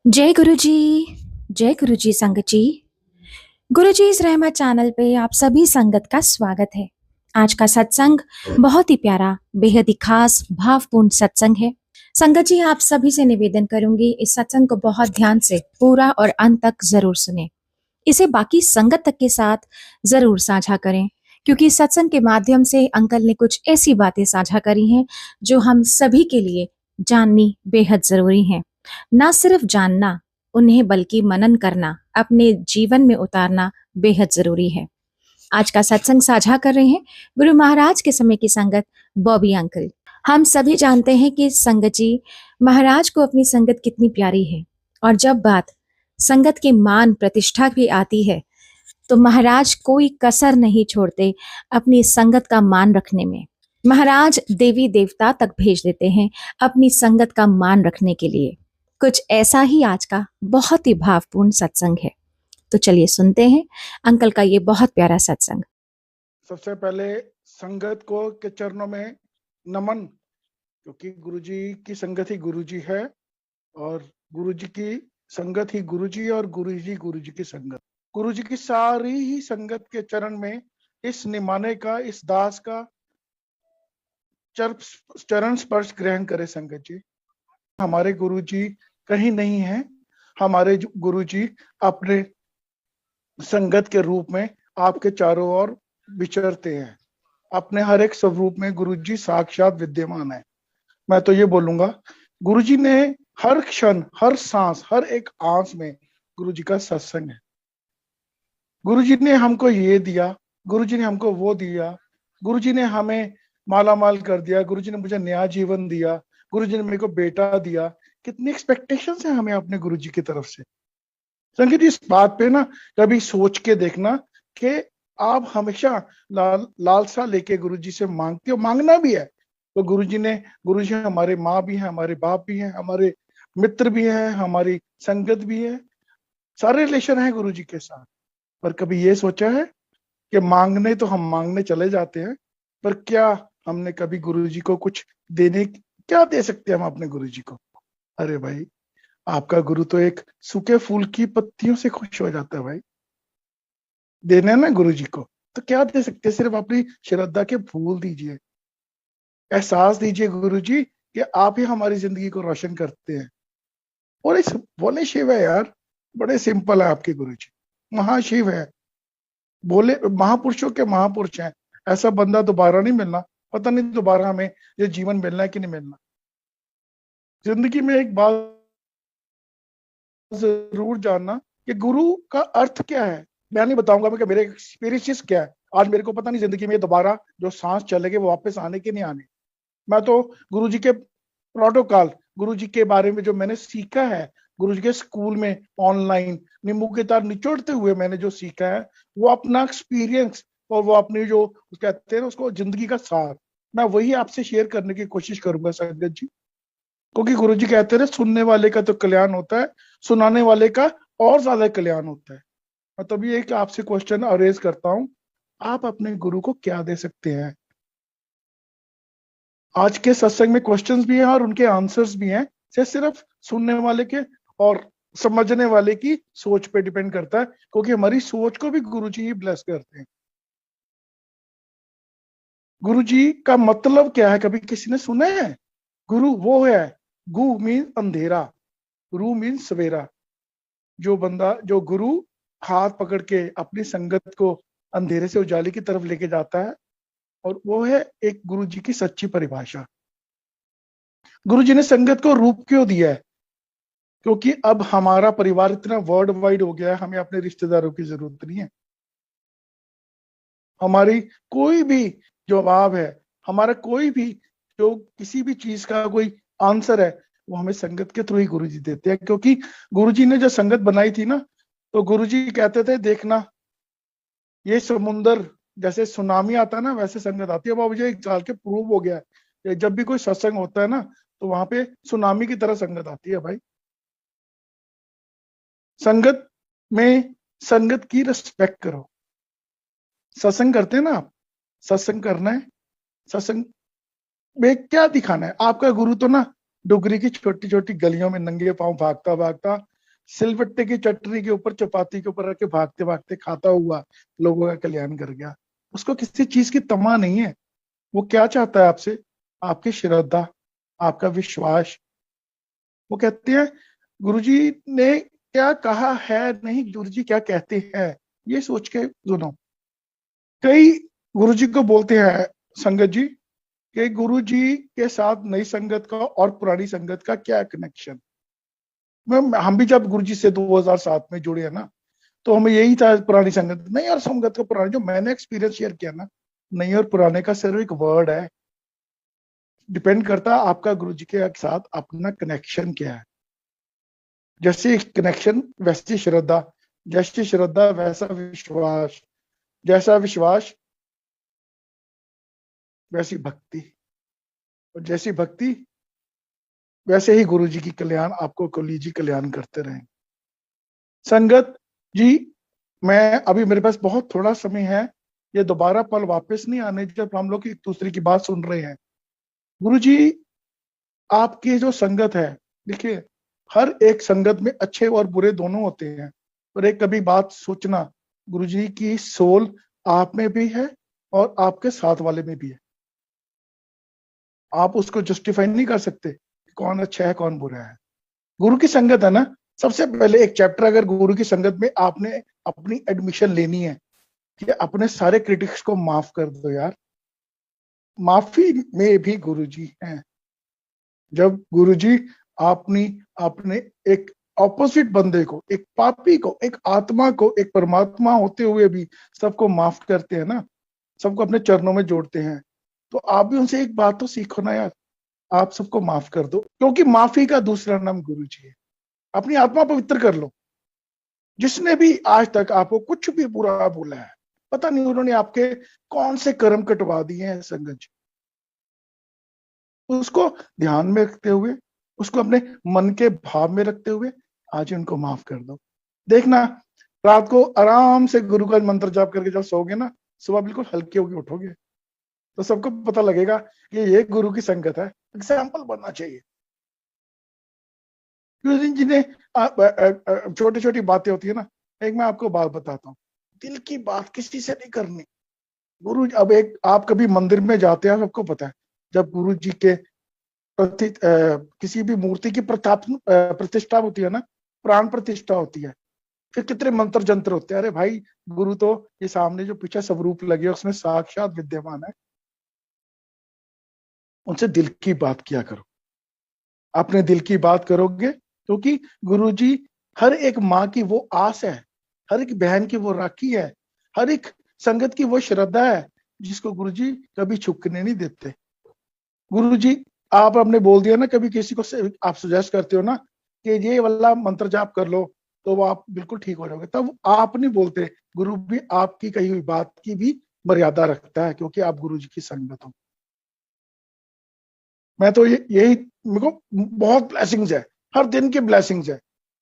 जय गुरु जी। जय गुरु जी संगत जी। गुरु जी इस रहमत चैनल पे आप सभी संगत का स्वागत है। आज का सत्संग बहुत ही प्यारा, बेहद ही खास, भावपूर्ण सत्संग है। संगत जी आप सभी से निवेदन करूंगी इस सत्संग को बहुत ध्यान से पूरा और अंत तक जरूर सुने। इसे बाकी संगत तक के साथ जरूर साझा करें, क्योंकि सत्संग के माध्यम से अंकल ने कुछ ऐसी बातें साझा करी हैं जो हम सभी के लिए जाननी बेहद जरूरी है। ना सिर्फ जानना उन्हें, बल्कि मनन करना, अपने जीवन में उतारना बेहद जरूरी है। आज का सत्संग साझा कर रहे हैं गुरु महाराज के समय की संगत बॉबी अंकल। हम सभी जानते हैं कि संगत जी महाराज को अपनी संगत कितनी प्यारी है, और जब बात संगत के मान प्रतिष्ठा की आती है तो महाराज कोई कसर नहीं छोड़ते अपनी संगत का मान रखने में। महाराज देवी देवता तक भेज देते हैं अपनी संगत का मान रखने के लिए। कुछ ऐसा ही आज का बहुत ही भावपूर्ण सत्संग है। तो चलिए सुनते हैं अंकल का ये बहुत प्यारा सत्संग। सबसे पहले संगत को के चरणों में नमन, क्योंकि गुरुजी की संगत ही गुरुजी है और गुरुजी की संगत ही गुरुजी और गुरुजी की संगत। गुरुजी की सारी ही संगत के चरण में इस निमाने का, इस दास का चरण स्पर्श ग्रहण करे संगत जी। हमारे गुरुजी कहीं नहीं है, हमारे गुरुजी अपने संगत के रूप में आपके चारों ओर विचरते हैं। अपने हर एक स्वरूप में गुरुजी साक्षात विद्यमान है। मैं तो ये बोलूंगा, गुरुजी ने हर क्षण, हर सांस, हर एक आंस में गुरुजी का सत्संग है। गुरुजी ने हमको ये दिया, गुरुजी ने हमको वो दिया, गुरुजी ने हमें माला माल कर दिया, गुरुजी ने मुझे नया जीवन दिया, गुरुजी ने मेरे को बेटा दिया। कितनी एक्सपेक्टेशंस है हमें अपने गुरुजी की तरफ से। संगीत इस बात पे ना कभी सोच के देखना कि आप हमेशा लालसा लेके गुरुजी से मांगते हो, मांगना भी है तो गुरुजी हमारे माँ भी है, हमारे बाप भी है, हमारे मित्र भी है, हमारी संगत भी है, सारे रिलेशन है गुरुजी के साथ। पर कभी ये सोचा है कि मांगने तो हम मांगने चले जाते हैं, पर क्या हमने कभी गुरुजी को कुछ देने, क्या दे सकते हैं हम अपने गुरुजी को? अरे भाई, आपका गुरु तो एक सूखे फूल की पत्तियों से खुश हो जाता है भाई। देना है ना गुरुजी को तो क्या दे सकते हैं? सिर्फ अपनी श्रद्धा के फूल दीजिए, एहसास दीजिए गुरुजी कि आप ही हमारी जिंदगी को रोशन करते हैं। और इस बोले शिव है यार, बड़े सिंपल है आपके गुरुजी, महाशिव है, बोले महापुरुषों के महापुरुष हैं। ऐसा बंदा दोबारा नहीं मिलना, पता नहीं दोबारा हमें ये जीवन मिलना है कि नहीं मिलना। जिंदगी में एक बात जरूर जानना कि गुरु का अर्थ क्या है। मैं नहीं बताऊंगा मैं कि मेरे एक्सपीरियंसेस क्या है। आज मेरे को पता नहीं जिंदगी में दोबारा जो सांस चलेगी वो वापस आने के नहीं आने। मैं तो गुरुजी के प्रोटोकॉल, गुरुजी के बारे में जो मैंने सीखा है, गुरुजी के स्कूल में ऑनलाइन नींबू के तार निचोड़ते हुए मैंने जो सीखा है, वो अपना एक्सपीरियंस और वो अपनी जो कहते हैं ना उसको जिंदगी का सार, मैं वही आपसे शेयर करने की कोशिश करूंगा संगत जी। क्योंकि गुरुजी कहते हैं सुनने वाले का तो कल्याण होता है, सुनाने वाले का और ज्यादा कल्याण होता है। मैं तभी एक आपसे क्वेश्चन अरेज करता हूं, आप अपने गुरु को क्या दे सकते हैं? आज के सत्संग में क्वेश्चंस भी हैं और उनके आंसर्स भी हैं। सिर्फ सुनने वाले के और समझने वाले की सोच पे डिपेंड करता है, क्योंकि हमारी सोच को भी गुरुजी ही ब्लेस करते हैं। गुरुजी का मतलब क्या है, कभी किसी ने सुना है? गुरु वो है, गु मीन अंधेरा, रू मीन सवेरा। जो गुरु हाथ पकड़ के अपनी संगत को अंधेरे से उजाले की तरफ लेके जाता है, और वो है एक गुरु जी की सच्ची परिभाषा। गुरु जी ने संगत को रूप क्यों दिया है? क्योंकि अब हमारा परिवार इतना वर्ल्ड वाइड हो गया है, हमें अपने रिश्तेदारों की जरूरत नहीं है। हमारी कोई भी जवाब है, हमारा कोई भी जो किसी भी चीज का कोई आंसर है, वो हमें संगत के थ्रू ही गुरु जी देते हैं। क्योंकि गुरु जी ने जो संगत बनाई थी ना, तो गुरु जी कहते थे देखना ये समुंदर जैसे सुनामी आता है ना, वैसे संगत आती है। अब मुझे एक साल के प्रूव हो गया है, जब भी कोई सत्संग होता है ना तो वहां पे सुनामी की तरह संगत आती है भाई। संगत में संगत की रिस्पेक्ट करो। सत्संग करते हैं ना आप, सत्संग करना है, सत्संग में क्या दिखाना है? आपका गुरु तो ना डुगरी की छोटी छोटी गलियों में नंगे पांव भागता भागता सिलबट्टे की चटनी के ऊपर, चपाती के ऊपर रख के भागते भागते खाता हुआ लोगों का कल्याण कर गया। उसको किसी चीज की तमा नहीं है। वो क्या चाहता है आपसे? आपकी श्रद्धा, आपका विश्वास। वो कहते हैं गुरुजी ने क्या कहा है, नहीं गुरुजी क्या कहते हैं, ये सोच के सुनो। कई गुरुजी को बोलते हैं संगत जी कि गुरुजी के साथ नई संगत का और पुरानी संगत का क्या कनेक्शन। हम भी जब गुरुजी से 2007 में जुड़े हैं ना, तो हमें यही था पुरानी संगत नहीं, और संगत का पुरानी, जो मैंने एक्सपीरियंस शेयर किया ना, नई और पुराने का सिर्फ एक वर्ड है। डिपेंड करता है आपका गुरुजी के साथ अपना कनेक्शन क्या है। जैसे कनेक्शन वैसी श्रद्धा, जैसी श्रद्धा वैसा विश्वास, जैसा विश्वास वैसी भक्ति, और जैसी भक्ति वैसे ही गुरुजी की कल्याण आपको कुली जी कल्याण करते रहें। संगत जी, मैं अभी मेरे पास बहुत थोड़ा समय है, ये दोबारा पल वापस नहीं आने जब हम लोग एक दूसरे की बात सुन रहे हैं। गुरुजी आपकी जो संगत है, देखिए हर एक संगत में अच्छे और बुरे दोनों होते हैं, और एक कभी बात सोचना, गुरुजी की सोल आप में भी है और आपके साथ वाले में भी है। आप उसको जस्टिफाई नहीं कर सकते कौन अच्छा है कौन बुरा है। गुरु की संगत है ना, सबसे पहले एक चैप्टर अगर गुरु की संगत में आपने अपनी एडमिशन लेनी है कि अपने सारे क्रिटिक्स को माफ कर दो यार, माफी में भी गुरुजी हैं। जब गुरुजी अपनी अपने एक ऑपोजिट बंदे को, एक पापी को, एक आत्मा को, एक परमात्मा होते हुए भी सबको माफ करते हैं ना, सबको अपने चरणों में जोड़ते हैं, तो आप भी उनसे एक बात तो सीखो ना यार, आप सबको माफ कर दो, क्योंकि माफी का दूसरा नाम गुरुजी है। अपनी आत्मा पवित्र कर लो। जिसने भी आज तक आपको कुछ भी बुरा बोला है, पता नहीं उन्होंने आपके कौन से कर्म कटवा दिए हैं संगत जी, उसको ध्यान में रखते हुए, उसको अपने मन के भाव में रखते हुए आज उनको माफ कर दो। देखना रात को आराम से गुरु का मंत्र जाप करके जब सोओगे ना, सुबह बिल्कुल हल्के होके उठोगे, तो सबको पता लगेगा कि ये गुरु की संगत है। एग्जाम्पल बनना चाहिए। जिन्हें छोटी छोटी बातें होती है ना, एक मैं आपको बात बताता हूँ, दिल की बात किसी से नहीं करनी। गुरु, अब एक आप कभी मंदिर में जाते हैं, सबको पता है जब गुरु जी के प्रति किसी भी मूर्ति की प्रतिष्ठा होती है ना, प्राण प्रतिष्ठा होती है, फिर कितने मंत्र जंत्र होते हैं। अरे भाई, गुरु तो ये सामने जो पीछे स्वरूप लगे उसमें साक्षात विद्यमान है। उनसे दिल की बात किया करो, अपने दिल की बात करोगे, क्योंकि गुरु जी हर एक माँ की वो आस है, हर एक बहन की वो राखी है, हर एक संगत की वो श्रद्धा है जिसको गुरु जी कभी छुपने नहीं देते। गुरु जी, आप आपने बोल दिया ना, कभी किसी को आप सजेस्ट करते हो ना कि ये वाला मंत्र जाप कर लो तो वो आप बिल्कुल ठीक हो जाओगे, तब आप नहीं बोलते। गुरु भी आपकी कही हुई बात की भी मर्यादा रखता है, क्योंकि आप गुरु जी की संगत हो। मैं तो यही, मेरे को बहुत ब्लेसिंग्स है, हर दिन की ब्लेसिंग्स है,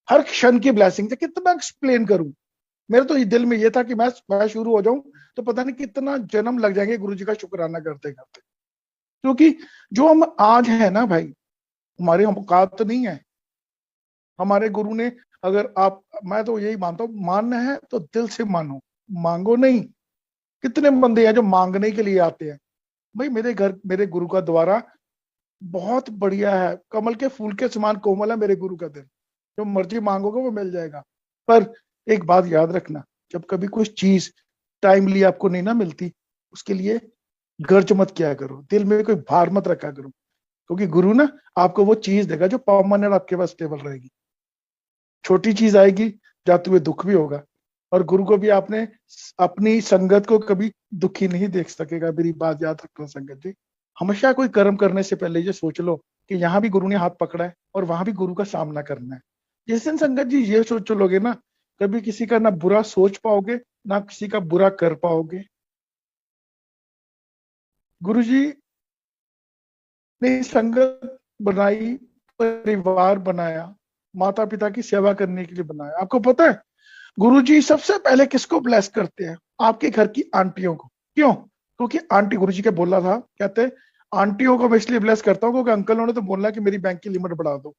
हर क्षण की ब्लेसिंग्स है। कितना एक्सप्लेन करूं। मेरे तो दिल में ये था कि मैं शुरू हो जाऊं तो पता नहीं कितना जन्म लग जाएंगे गुरु जी का शुक्राना करते करते, क्योंकि जो हम आज है ना भाई, हमारी औकात तो नहीं है। हमारे गुरु ने, अगर आप, मैं तो यही मानता हूँ, मानना है तो दिल से मानो, मांगो नहीं। कितने बंदे हैं जो मांगने के लिए आते हैं। भाई मेरे घर, मेरे गुरु का द्वारा बहुत बढ़िया है, कमल के फूल के समान कोमल है मेरे गुरु का दिल, जो मर्जी मांगोगे वो मिल जाएगा। पर एक बात याद रखना, जब कभी कोई चीज टाइमली आपको नहीं ना मिलती, उसके लिए गर्ज मत किया करो, दिल में कोई भार मत रखा करो, क्योंकि गुरु ना आपको वो चीज देगा जो परमानेंट आपके पास स्टेबल रहेगी। छोटी चीज आएगी, जाते हुए दुख भी होगा, और गुरु को भी आपने अपनी संगत को कभी दुखी नहीं देख सकेगा। मेरी बात याद रखना संगत जी। हमेशा कोई कर्म करने से पहले ये सोच लो कि यहाँ भी गुरु ने हाथ पकड़ा है और वहां भी गुरु का सामना करना है। जिस दिन संगत जी ये सोच लोगे ना, कभी किसी का ना बुरा सोच पाओगे, ना किसी का बुरा कर पाओगे। गुरु जी ने संगत बनाई, परिवार बनाया, माता पिता की सेवा करने के लिए बनाया। आपको पता है गुरुजी सबसे पहले किसको ब्लेस करते हैं? आपके घर की आंटियों को। क्यों? क्योंकि आंटी, गुरुजी के बोला था, कहते आंटियों को मैं इसलिए ब्लेस करता हूँ क्योंकि अंकल ने तो बोला कि मेरी बैंक की लिमिट बढ़ा दो,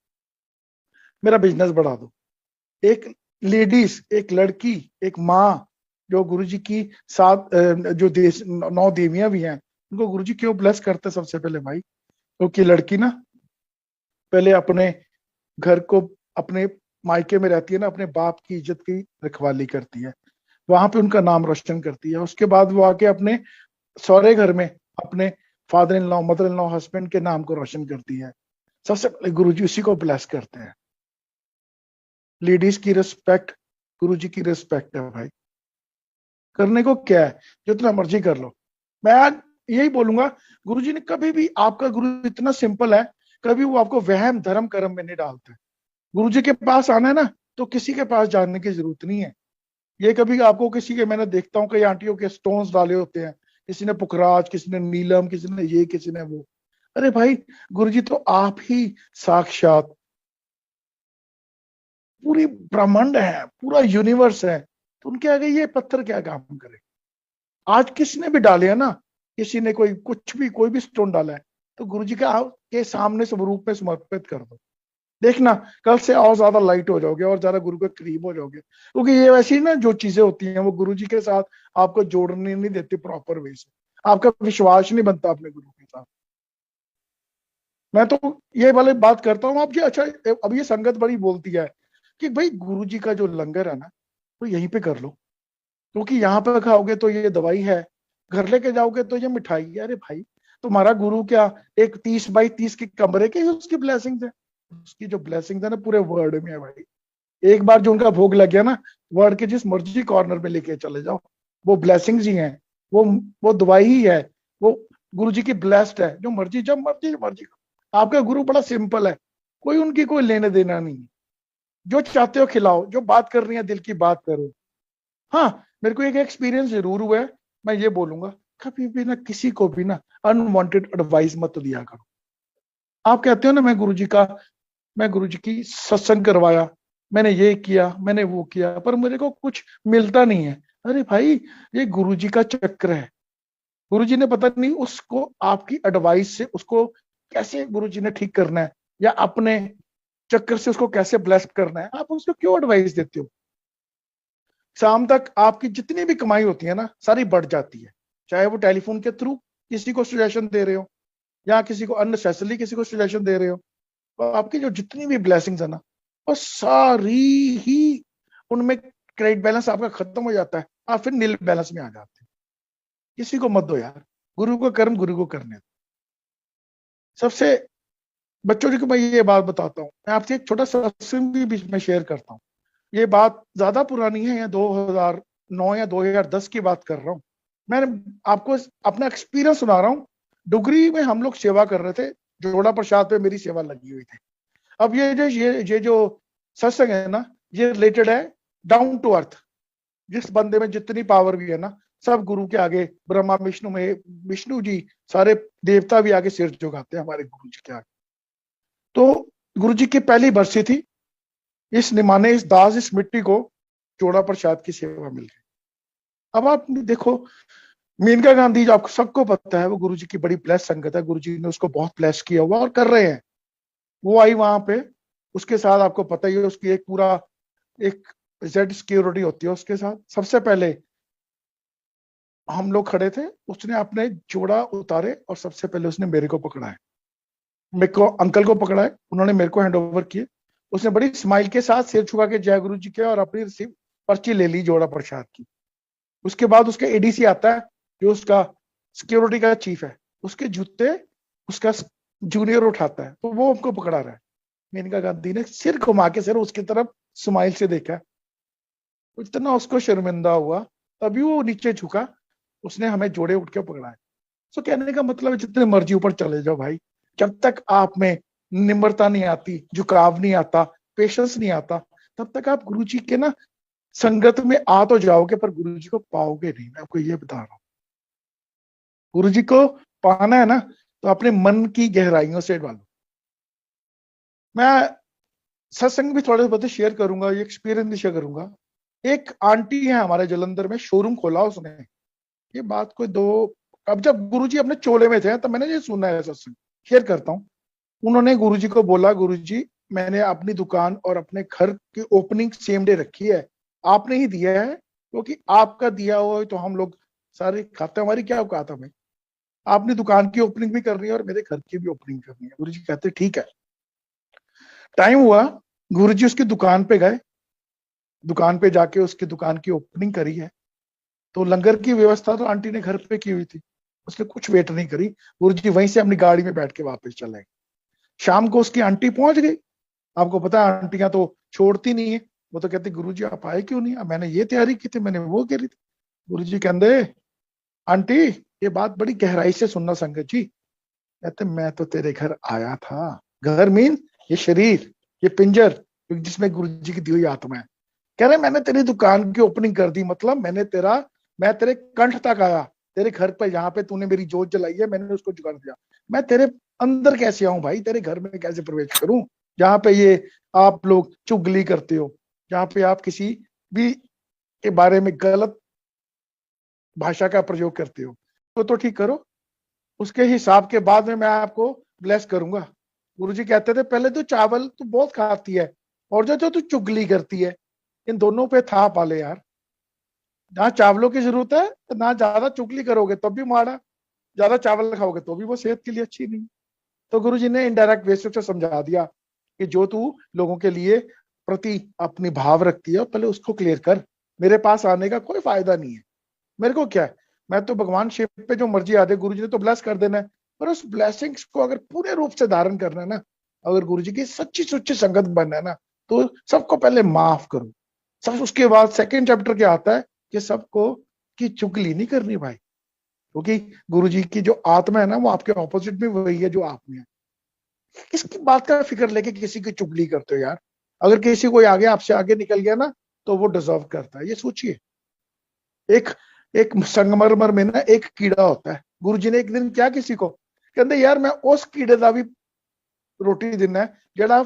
मेरा बिजनेस बढ़ा दो। एक लेडीज, एक लड़की, एक माँ, जो गुरुजी की सात जो 9 देवियां भी हैं, उनको गुरुजी क्यों ब्लेस करते हैं सबसे पहले भाई? क्योंकि लड़की ना पहले अपने घर को, अपने मायके में रहती है ना, अपने बाप की इज्जत की रखवाली करती है, वहां पे उनका नाम रोशन करती है। उसके बाद वो आके अपने सौरे घर में अपने father in law, mother in law, husband के नाम को रोशन करती है। सबसे पहले गुरुजी उसी को ब्लेस करते हैं। लेडीज की रिस्पेक्ट गुरुजी की रिस्पेक्ट है भाई। करने को क्या है, जितना मर्जी कर लो। मैं आज यही बोलूंगा, गुरुजी ने कभी भी, आपका गुरु इतना सिंपल है, कभी वो आपको वहम धर्म कर्म में नहीं डालते। गुरुजी के पास आना है ना, तो किसी के पास जाने की जरूरत नहीं है। ये कभी आपको किसी के, मैंने देखता हूँ कई आंटियों के स्टोन्स डाले होते हैं, किसी ने पुखराज, किसी ने नीलम, किसी ने ये, किसी ने वो। अरे भाई, गुरुजी तो आप ही साक्षात पूरी ब्रह्मांड है, पूरा यूनिवर्स है, तो उनके आगे ये पत्थर क्या काम करे? आज किसने भी डाले है ना, किसी ने कोई कुछ भी, कोई भी स्टोन डाला है, तो गुरुजी का के सामने स्वरूप में समर्पित कर दो। देखना, कल से और ज्यादा लाइट हो जाओगे और ज्यादा गुरु के करीब हो जाओगे। क्योंकि ये वैसी ना जो चीजें होती हैं, वो गुरुजी के साथ आपको जोड़ने नहीं देती प्रॉपर वे से। आपका विश्वास नहीं बनता अपने गुरु के साथ। मैं तो ये वाले बात करता हूँ आपकी। अच्छा, अब ये संगत बड़ी बोलती है कि भाई गुरुजी का जो लंगर है ना, तो यहीं पे कर लो, क्योंकि यहाँ पे खाओगे तो ये दवाई है, घर लेके जाओगे तो ये मिठाई है। अरे भाई, तुम्हारा गुरु क्या एक 30 बाई 30 के कमरे के ही उसकी ब्लेसिंग्स है? उसकी जो ब्लेसिंग्स है ना, पूरे वर्ल्ड में है भाई। एक बार जो उनका भोग लग गया ना, वर्ल्ड के जिस मर्जी कॉर्नर में लेके चले जाओ, वो ब्लेसिंग्स ही हैं, वो वो दवाई ही है, वो गुरु जी की ब्लेस्ड है। जो मर्जी, जब मर्जी, मर्जी। आपका गुरु बड़ा सिंपल है, कोई उनकी कोई लेने देना नहीं है। जो चाहते हो खिलाओ, जो बात करनी है दिल की बात करो। हाँ, मेरे को एक एक्सपीरियंस जरूर हुआ है, मैं ये बोलूंगा, कभी भी ना किसी को भी ना अनवांटेड एडवाइस मत दिया करो। आप कहते हो ना, मैं गुरु जी की सत्संग करवाया, मैंने ये किया, मैंने वो किया, पर मेरे को कुछ मिलता नहीं है। अरे भाई, ये गुरु जी का चक्र है। गुरु जी ने पता नहीं उसको आपकी एडवाइस से उसको कैसे गुरु जी ने ठीक करना है, या अपने चक्कर से उसको कैसे ब्लेस करना है। आप उसको क्यों एडवाइस देते हो? शाम तक आपकी जितनी भी कमाई होती है ना, सारी बढ़ जाती है। चाहे वो टेलीफोन के थ्रू किसी को सजेशन दे रहे हो, या किसी को अननेसेसरली किसी को सजेशन दे रहे हो, तो आपकी जो जितनी भी ब्लेसिंग्स है ना, वो सारी ही उनमें क्रेडिट बैलेंस आपका खत्म हो जाता है। आप फिर नील बैलेंस में आ जाते हैं। किसी को मत दो यार, गुरु को कर्म गुरु को करने दो। सबसे बच्चों जी को मैं ये बात बताता हूँ, मैं आपसे एक छोटा सा सत्संग भी बीच में शेयर करता हूँ। ये बात ज्यादा पुरानी है, या 2009 या 2010 की बात कर रहा हूँ। मैंने आपको अपना एक्सपीरियंस सुना रहा हूँ। डुगरी में हम लोग सेवा कर रहे थे, जोड़ा प्रसाद पे मेरी सेवा लगी हुई थी। अब ये जो सत्संग है ना, ये रिलेटेड है डाउन टू अर्थ। जिस बंदे में जितनी पावर भी है ना, सब गुरु के आगे, ब्रह्मा विष्णु में विष्णु जी, सारे देवता भी आगे सिर झुकाते हैं हमारे गुरु जी के आगे। तो गुरु जी की पहली बरसी थी, इस निमाने, इस दास, इस मिट्टी को जोड़ा प्रसाद की सेवा मिल गई। अब आप देखो, मेनका गांधी जो आपको सबको पता है, वो गुरु जी की बड़ी ब्लेस संगत है। गुरु जी ने उसको बहुत ब्लेस किया हुआ और कर रहे हैं। वो आई वहां पे, उसके साथ आपको पता ही है, उसकी एक पूरा एक जेड सिक्योरिटी होती है उसके साथ। सबसे पहले हम लोग खड़े थे, उसने अपने जोड़ा उतारे और सबसे पहले उसने मेरे को पकड़ा है, मेरे को, अंकल को पकड़ा है, उन्होंने मेरे को हैंड ओवर किए। उसने बड़ी स्माइल के साथ सिर छुपा के जय गुरु जी किया और अपनी रिसीव पर्ची ले ली जोड़ा प्रसाद की। उसके बाद उसका एडीसी आता है, जो उसका सिक्योरिटी का चीफ है, उसके जूते उसका जूनियर उठाता है, तो वो हमको पकड़ा रहा है। मेनका गांधी ने सिर घुमा के सिर उसकी तरफ स्माइल से देखा, इतना उसको शर्मिंदा हुआ, तभी वो नीचे झुका, उसने हमें जोड़े उठ के पकड़ा है। सो कहने का मतलब है, जितने मर्जी ऊपर चले जाओ भाई, जब तक आप में निम्रता नहीं आती, झुकाव नहीं आता, पेशेंस नहीं आता, तब तक आप गुरु जी के ना संगत में आ तो जाओगे, पर गुरु जी को पाओगे नहीं। मैं आपको ये बता रहा हूँ, गुरु जी को पाना है ना, तो अपने मन की गहराइयों से डालो। मैं सत्संग भी थोड़े बहुत शेयर करूंगा, ये एक्सपीरियंस भी शेयर करूंगा। एक आंटी है हमारे जलंधर में, शोरूम खोला उसने। ये बात कोई दो, अब जब गुरुजी अपने चोले में थे, तब मैंने ये सुना है सत्संग, शेयर करता हूँ। उन्होंने गुरुजी को बोला, गुरुजी मैंने अपनी दुकान और अपने घर की ओपनिंग सेम डे रखी है, आपने ही दिया है, क्योंकि आपका दिया हुआ है तो हम लोग सारे खाते, हमारी क्या औकात है भाई। आपने दुकान की ओपनिंग भी करनी है और मेरे घर की भी ओपनिंग करनी है। गुरुजी कहते ठीक है। टाइम हुआ, गुरुजी उसकी दुकान पे गए, दुकान पे जाके उसकी दुकान की ओपनिंग करी है। तो लंगर की व्यवस्था तो आंटी ने घर पे की हुई थी, उसने कुछ वेट नहीं करी, गुरुजी वहीं से अपनी गाड़ी में बैठ के वापस चले गए। शाम को उसकी आंटी पहुंच गई। आपको पता है आंटियां तो छोड़ती नहीं है, वो तो कहती गुरुजी आप आए क्यों नहीं, अब मैंने ये तैयारी की थी, मैंने वो करी थी। गुरुजी कहते आंटी ये बात बड़ी गहराई से सुनना संगत जी। कहते मैं तो तेरे घर आया था, घर मीन ये शरीर, ये पिंजर जिसमें गुरुजी की दी हुई आत्मा है। कह रहे मैंने तेरी दुकान की ओपनिंग कर दी, मतलब मैं तेरे कंठ तक आया, तेरे घर पे जहाँ पे तूने मेरी जोत जलाई है मैंने उसको जुगा दिया। मैं तेरे अंदर कैसे आऊं भाई, तेरे घर में कैसे प्रवेश करूं जहाँ पे ये आप लोग चुगली करते हो, जहाँ पे आप किसी भी के बारे में गलत भाषा का प्रयोग करते हो। तो ठीक करो, उसके हिसाब के बाद में मैं आपको ब्लेस करूंगा। गुरुजी कहते थे पहले तो चावल तू बहुत खाती है और जो जो तू चुगली करती है, इन दोनों पे था पाले यार। जहाँ चावलों की जरूरत है तो ना ज्यादा चुगली करोगे तब भी माड़ा, ज्यादा चावल खाओगे तो भी वो सेहत के लिए अच्छी नहीं। तो गुरुजी ने इनडायरेक्ट वे से समझा दिया कि जो तू लोगों के लिए प्रति अपनी भाव रखती है पहले उसको क्लियर कर, मेरे पास आने का कोई फायदा नहीं है। मेरे को क्या है, मैं तो भगवान शिव पे जो मर्जी आ दे, गुरुजी ने तो ब्लेस कर देना है, पर उस ब्लेसिंग्स को अगर पूरे रूप से धारण करना है ना, अगर गुरुजी की सच्ची सच्ची संगत बनना है ना, तो सबको पहले माफ करो। सब उसके बाद सेकंड चैप्टर क्या आता है कि सबको की चुगली नहीं करनी भाई, क्योंकि गुरुजी की जो आत्मा है ना वो आपके ऑपोजिट में वही है जो आप में है। किसकी बात का फिक्र लेके किसी की चुगली करते हो यार। अगर किसी कोई आगे आपसे आगे निकल गया ना तो वो डिजर्व करता है, ये सोचिए। एक एक संगमरमर में ना एक कीड़ा होता है, गुरुजी ने एक दिन क्या किसी को कहते यार मैं उस कीड़े का भी रोटी देना है जड़ा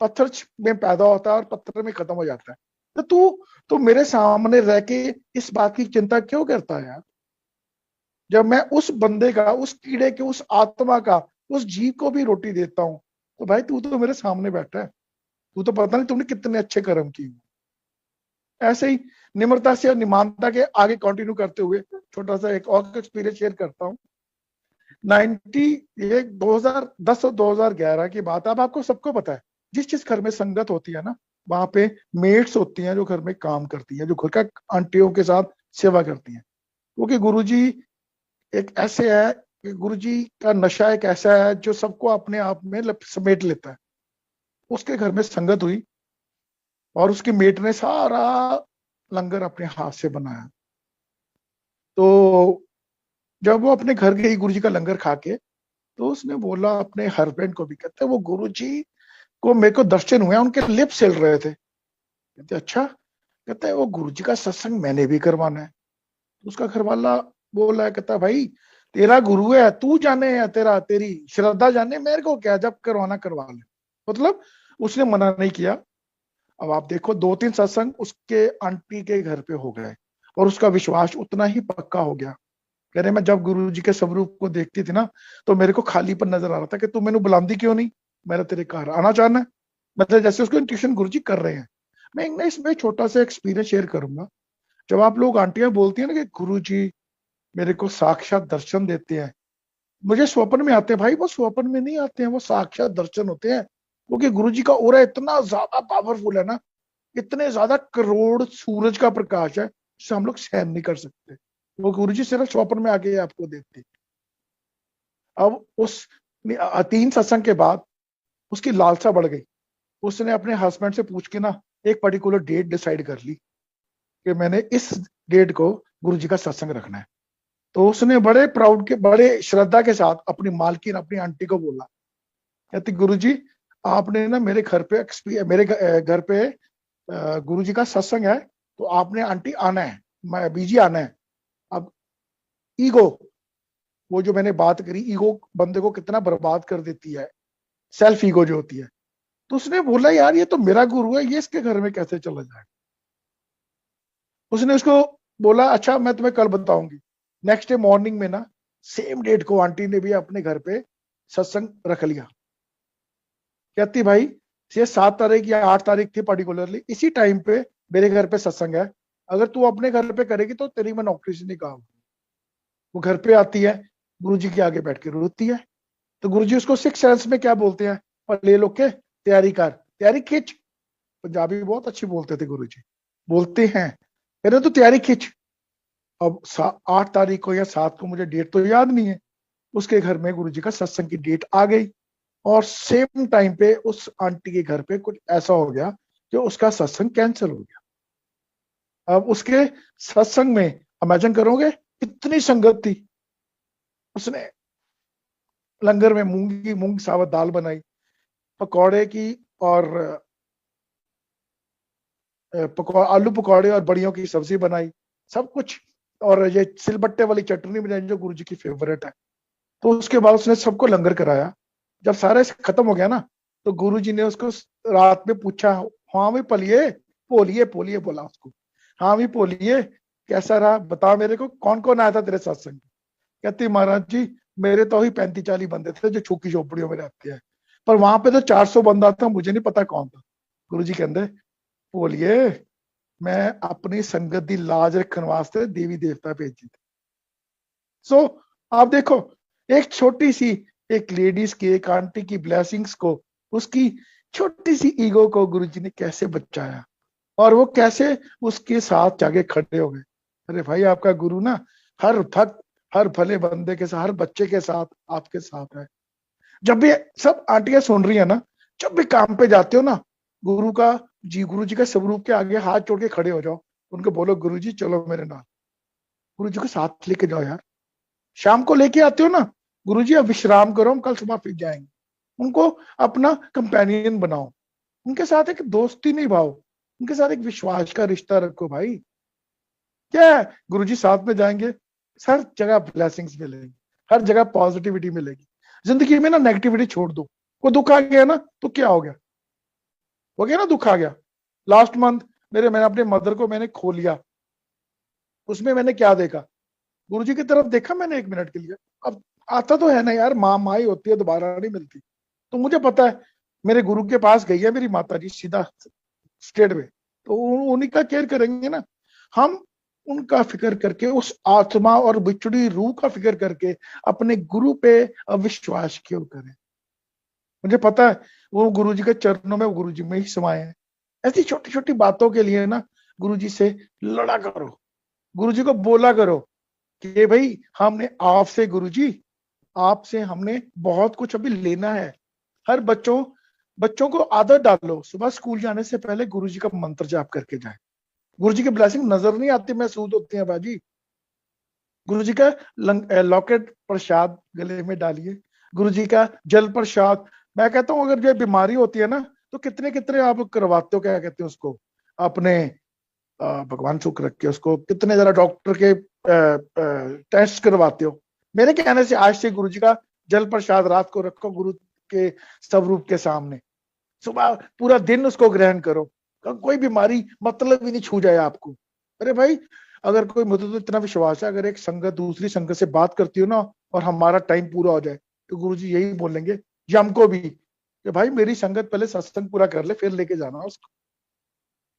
पत्थर में पैदा होता है और पत्थर में खत्म हो जाता है। तो तू मेरे सामने रह के इस बात की चिंता क्यों करता है यार, जब मैं उस बंदे का, उस कीड़े के, उस आत्मा का, उस जीव को भी रोटी देता हूं, तो भाई तू तो मेरे सामने बैठा है, तू तो पता नहीं तुमने कितने अच्छे कर्म किए। ऐसे ही निम्रता से और निमानता के आगे कंटिन्यू करते हुए छोटा सा एक और एक्सपीरियंस शेयर करता हूँ। 90 ये 2010 और 2011 की बात है। अब आपको सबको पता है जिस जिस घर में संगत होती है ना वहां पे मेड्स होती हैं जो घर में काम करती हैं, जो घर का आंटियों के साथ सेवा करती हैं। क्योंकि गुरुजी एक ऐसे है कि गुरुजी का नशा एक ऐसा है जो सबको अपने आप में समेट लेता है। उसके घर में संगत हुई और उसकी मेट ने सारा लंगर अपने हाथ से बनाया। तो जब वो अपने घर गई गुरुजी का लंगर खा के, तो उसने बोला अपने हस्बैंड को भी, कहते वो गुरुजी को मेरे को दर्शन हुए, उनके लिप्स हिल रहे थे। कहते अच्छा, कहते वो गुरुजी का सत्संग मैंने भी करवाना है। उसका घर वाला बोला है, कहता भाई तेरा गुरु है, तू जाने या तेरी श्रद्धा जाने, मेरे को क्या, जब करवाना करवा ले। मतलब उसने मना नहीं किया। अब आप देखो 2-3 सत्संग उसके आंटी के घर पे हो गए और उसका विश्वास उतना ही पक्का हो गया। कह रहे मैं जब गुरु जी के स्वरूप को देखती थी ना तो मेरे को खालीपन नजर आ रहा था कि तू मैंने बुलांदी क्यों नहीं, मेरा तेरे घर आना चाहना है। मतलब जैसे उसको इंट्यूशन गुरु जी कर रहे हैं। मैं एक ना इसमें छोटा सा एक्सपीरियंस शेयर करूंगा। जब आप लोग आंटियां बोलती है ना कि गुरु जी मेरे को साक्षात दर्शन देते हैं, मुझे स्वप्न में आते हैं, भाई वो स्वप्न में नहीं आते हैं, वो साक्षात दर्शन होते हैं। क्योंकि गुरु जी का ऑरा इतना ज्यादा पावरफुल है ना, इतने ज्यादा करोड़ सूरज का प्रकाश है जिसे हम लोग सहन नहीं कर सकते। वो गुरु जी सिर्फ स्वप्न में आके आपको देते। अब उस 3 सत्संग के बाद उसकी लालसा बढ़ गई। उसने अपने हस्बैंड से पूछ के ना एक पर्टिकुलर डेट डिसाइड कर ली कि मैंने इस डेट को गुरु जी का सत्संग रखना है। तो उसने बड़े प्राउड के, बड़े श्रद्धा के साथ अपनी मालकिन, अपनी आंटी को बोला, कहती गुरु जी आपने ना मेरे घर पे घर पे गुरु जी का सत्संग है, तो आपने आंटी आना है, मैं बीजी आना है। अब ईगो, वो जो मैंने बात करी, ईगो बंदे को कितना बर्बाद कर देती है, सेल्फ ईगो जो होती है। तो उसने बोला यार ये तो मेरा गुरु है, ये इसके घर में कैसे चला जाए। उसने उसको बोला अच्छा मैं तुम्हें कल बताऊंगी। नेक्स्ट डे मॉर्निंग में ना सेम डेट को आंटी ने भी अपने घर पे सत्संग रख लिया। कहती भाई ये 7 तारीख या 8 तारीख थी पर्टिकुलरली, इसी टाइम पे मेरे घर पे सत्संग है। अगर तू अपने घर पे करेगी तो तेरी मैं नौकरी से निकाल। वो घर पे आती है, गुरुजी के आगे बैठ के रोती है। तो गुरुजी उसको सिक्स सेंस में क्या बोलते हैं, पर ले लो के तैयारी कर, तैयारी खींच। पंजाबी बहुत अच्छी बोलते थे गुरुजी, बोलते हैं कह रहे तो तैयारी खींच। अब 8 तारीख को या 7 को, मुझे डेट तो याद नहीं है, उसके घर में गुरुजी का सत्संग की डेट आ गई। और सेम टाइम पे उस आंटी के घर पे कुछ ऐसा हो गया कि उसका सत्संग कैंसिल हो गया। अब उसके सत्संग में इमेजिन करोगे कितनी संगत थी। उसने लंगर में मूंग साबत दाल बनाई, पकौड़े की, और आलू पकौड़े और बड़ियों की सब्जी बनाई, सब कुछ। और ये सिलबट्टे वाली चटनी बनाई जो गुरुजी की फेवरेट है। तो उसके बाद उसने सबको लंगर कराया। जब सारा खत्म हो गया ना, तो गुरुजी ने उसको रात में पूछा, हाँ भी पलिए पोलिए पोलिए बोला उसको, हाँ भी पोलिए कैसा रहा बता मेरे को, कौन कौन आया था तेरे सत्संग। कहती महाराज जी मेरे तो ही 35-40 बंदे थे जो झुग्गी झोपड़ियों में रहते हैं, पर वहां पे तो 400 बंदा था, मुझे नहीं पता कौन था। गुरुजी कहते बोलिए मैं अपनी संगत दी लाज रखने वास्ते देवी देवता भेजी थे। सो आप देखो, एक छोटी सी, एक लेडीज की, एक आंटी की ब्लेसिंग्स को, उसकी छोटी सी ईगो को गुरुजी ने कैसे बचाया, और वो कैसे उसके साथ जाके खड़े हो गए। अरे भाई आपका गुरु ना हर भक्त, हर भले बंदे के साथ, हर बच्चे के साथ आपके साथ है। जब भी सब आंटियां सुन रही है ना, जब भी काम पे जाते हो ना, गुरु का गुरु जी का स्वरूप के आगे हाथ जोड़ के खड़े हो जाओ, उनको बोलो गुरु जी चलो मेरे नाल, गुरु जी को साथ लेके जाओ यार। शाम को लेके आते हो ना, गुरु जी अब विश्राम करो, हम कल सुबह फिर जाएंगे। उनको अपना कंपेनियन बनाओ, उनके साथ एक दोस्ती निभाओ, उनके साथ एक विश्वास का रिश्ता रखो भाई। क्या है, गुरु जी साथ में जाएंगे, हर जगह ब्लेसिंग्स मिलेंगी, हर जगह पॉजिटिविटी मिलेगी। जिंदगी में ना नेगेटिविटी छोड़ दो। कोई दुख आ गया ना तो क्या हो गया ना, दुख आ गया। लास्ट मंथ मैंने अपने मदर को मैंने खो लिया, उसमें मैंने क्या देखा, गुरुजी की तरफ देखा मैंने 1 मिनट के लिए। अब आता तो है ना यार, माँ माँ ही होती है, दोबारा नहीं मिलती। तो मुझे पता है मेरे गुरु के पास गई है मेरी माता जी सीधा स्ट्रेट में, तो उन्हीं का केयर करेंगे ना हम। उनका फिक्र करके, उस आत्मा और बिछड़ी रूह का फिक्र करके अपने गुरु पे अविश्वास क्यों करें। मुझे पता है वो गुरु जी के चरणों में, गुरु जी में ही समाये हैं। ऐसी छोटी छोटी बातों के लिए ना गुरु जी से लड़ा करो, गुरु जी को बोला करो कि भाई हमने आपसे, गुरु जी आपसे हमने बहुत कुछ अभी लेना है। हर बच्चों बच्चों को आदत डालो, सुबह स्कूल जाने से पहले गुरु जी का मंत्र जाप करके जाए। गुरु जी की ब्लेसिंग नजर नहीं आती, महसूस होती है बाजी। गुरु जी का लॉकेट प्रसाद गले में डालिए, गुरु जी का जल प्रसाद। मैं कहता हूँ अगर जो बीमारी होती है ना, तो कितने कितने आप करवाते हो, क्या कहते हैं उसको, अपने भगवान शुक्र रख के उसको, कितने जरा डॉक्टर के टेस्ट करवाते हो। मेरे कहने से आज से गुरु जी का जल प्रसाद रात को रखो गुरु के स्वरूप के सामने, सुबह पूरा दिन उसको ग्रहण करो, कोई बीमारी मतलब ही नहीं छू जाए आपको। अरे भाई अगर कोई, मुझे तो इतना विश्वास है, अगर एक संगत दूसरी संगत से बात करती हो ना और हमारा टाइम पूरा हो जाए, तो गुरुजी यही बोलेंगे ये हमको भी, कि भाई मेरी संगत पहले सत्संग पूरा कर ले फिर लेके जाना उसको।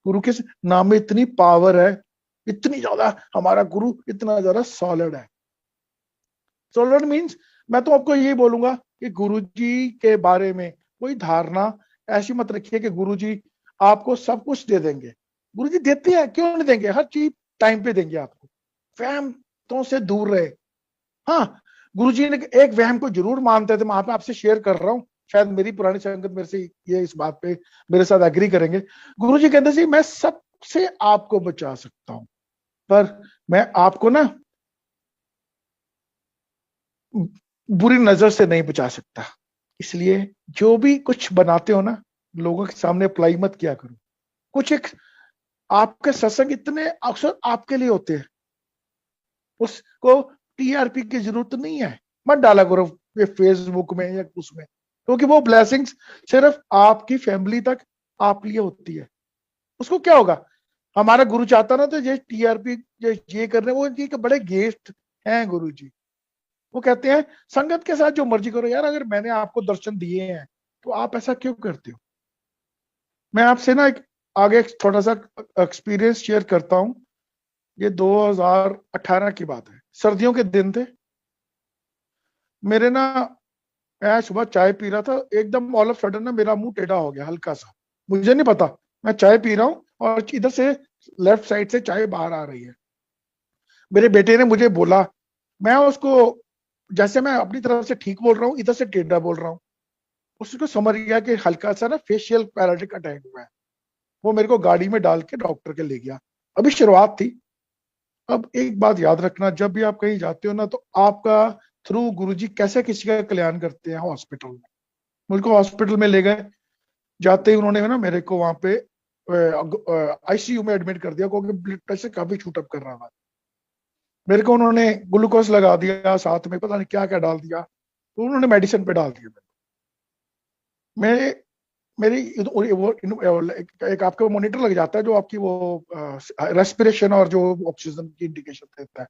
गुरु के नाम में इतनी पावर है, इतनी ज्यादा, हमारा गुरु इतना ज्यादा सॉलिड है। सॉलिड मीन्स मैं तो आपको यही बोलूंगा कि गुरु जी के बारे में कोई धारणा ऐसी मत रखिए कि गुरु जी आपको सब कुछ दे देंगे। गुरु जी देते हैं, क्यों नहीं देंगे, हर चीज टाइम पे देंगे आपको। वहम से दूर रहे। हाँ, गुरु जी ने एक वहम को जरूर मानते थे, मैं यहाँ पे आपसे शेयर कर रहा हूँ, शायद मेरी पुरानी संगत मेरे से ये इस बात पे मेरे साथ एग्री करेंगे। गुरु जी कहते थे मैं सबसे आपको बचा सकता हूँ, पर मैं आपको ना बुरी नजर से नहीं बचा सकता। इसलिए जो भी कुछ बनाते हो ना, लोगों के सामने अप्लाई मत किया करो। कुछ एक आपके सत्संग इतने अक्सर आपके लिए होते हैं, उसको टीआरपी की जरूरत नहीं है, मत डाला करो ये फेसबुक में या उसमें, क्योंकि वो ब्लेसिंग्स सिर्फ आपकी फैमिली तक आप लिए होती है। उसको क्या होगा, हमारा गुरु चाहता ना तो ये टीआरपी ये कर रहे, वो ये बड़े गेस्ट हैं गुरु जी। वो कहते हैं संगत के साथ जो मर्जी करो यार, अगर मैंने आपको दर्शन दिए हैं तो आप ऐसा क्यों करते हो। मैं आपसे ना एक आगे एक थोड़ा सा एक्सपीरियंस शेयर करता हूँ। ये 2018 की बात है, सर्दियों के दिन थे। मेरे ना, मैं सुबह चाय पी रहा था, एकदम ऑल ऑफ सडन ना मेरा मुंह टेढ़ा हो गया हल्का सा। मुझे नहीं पता, मैं चाय पी रहा हूँ और इधर से लेफ्ट साइड से चाय बाहर आ रही है। मेरे बेटे ने मुझे बोला, मैं उसको, जैसे मैं अपनी तरफ से ठीक बोल रहा हूँ, इधर से टेढ़ा बोल रहा हूँ। उसको समझ गया कि हल्का सा ना फेशियल पैरालिटिक अटैक हुआ है। वो मेरे को गाड़ी में डाल के डॉक्टर के ले गया। अभी शुरुआत थी। अब एक बात याद रखना, जब भी आप कहीं जाते हो ना, तो आपका थ्रू गुरुजी कैसे किसी का कल्याण करते हैं हॉस्पिटल में। मुझको हॉस्पिटल में ले गए। जाते ही उन्होंने ना मेरे को वहां पे आईसीयू में एडमिट कर दिया, क्योंकि ब्लड प्रेशर काफी शूट अप कर रहा था। मेरे को उन्होंने ग्लूकोज लगा दिया, साथ में पता नहीं क्या क्या डाल दिया, तो उन्होंने मेडिसिन पे डाल दिया। मैं मेरी एक आपका मॉनिटर लग जाता है, जो आपकी वो रेस्पिरेशन और जो ऑक्सीजन की इंडिकेशन देता है।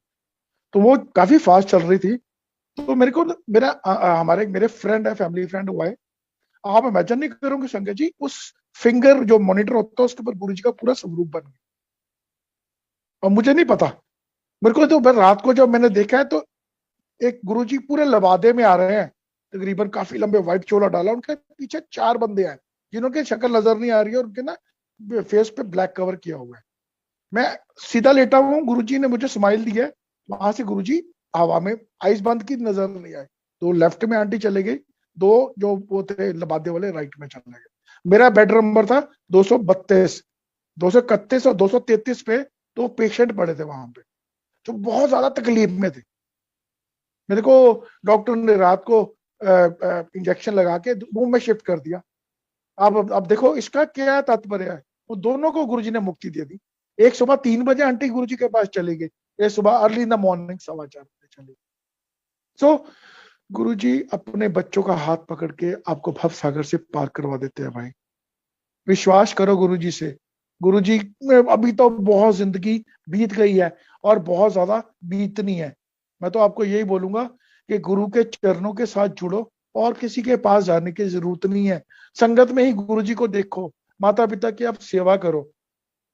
तो वो काफी फास्ट चल रही थी। तो मेरे को मेरा हमारे मेरे फ्रेंड है, फैमिली फ्रेंड हुआ है। आप इमेजिन नहीं करोगे संजय जी, उस फिंगर जो मॉनिटर होता है उसके ऊपर गुरु जी का पूरा स्वरूप बन गया। और मुझे नहीं पता, मेरे को तो रात को जब मैंने देखा है, तो एक गुरु जी पूरे लबादे में आ रहे हैं, तकरीबन काफी लंबे, व्हाइट चोला डाला, उनके पीछे 4 बंदे हैं जिनकी शक्ल नजर नहीं आ रही है, और उनके ना फेस पे ब्लैक कवर किया हुआ है। मैं सीधा लेटा हुआ हूँ, गुरुजी ने मुझे स्माइल दी है। वहां से गुरुजी हवा में आइस बंद की, नजर नहीं आए। तो लेफ्ट में आंटी चले गई, 2 जो वो थे लबादे वाले राइट में चले गए। मेरा बेड नंबर था 232, 231 और 233 पे। तो पेशेंट पड़े थे वहां पे, जो बहुत ज्यादा तकलीफ में थे। मेरे को डॉक्टर ने रात को इंजेक्शन लगा के रूम में शिफ्ट कर दिया। अब देखो इसका क्या तात्पर्य है। वो दोनों को गुरुजी ने मुक्ति दे दी। एक सुबह 3 बजे आंटी गुरुजी के पास चली गई, एक सुबह अर्ली इन द मॉर्निंग 4:15 चली गई। सो गुरुजी अपने बच्चों का हाथ पकड़ के आपको भव सागर से पार करवा देते हैं भाई। विश्वास करो गुरुजी से। गुरुजी में अभी तो बहुत जिंदगी बीत गई है, और बहुत ज्यादा बीतनी है। मैं तो आपको यही बोलूंगा कि गुरु के चरणों के साथ जुड़ो, और किसी के पास जाने की जरूरत नहीं है। संगत में ही गुरुजी को देखो, माता पिता की आप सेवा करो।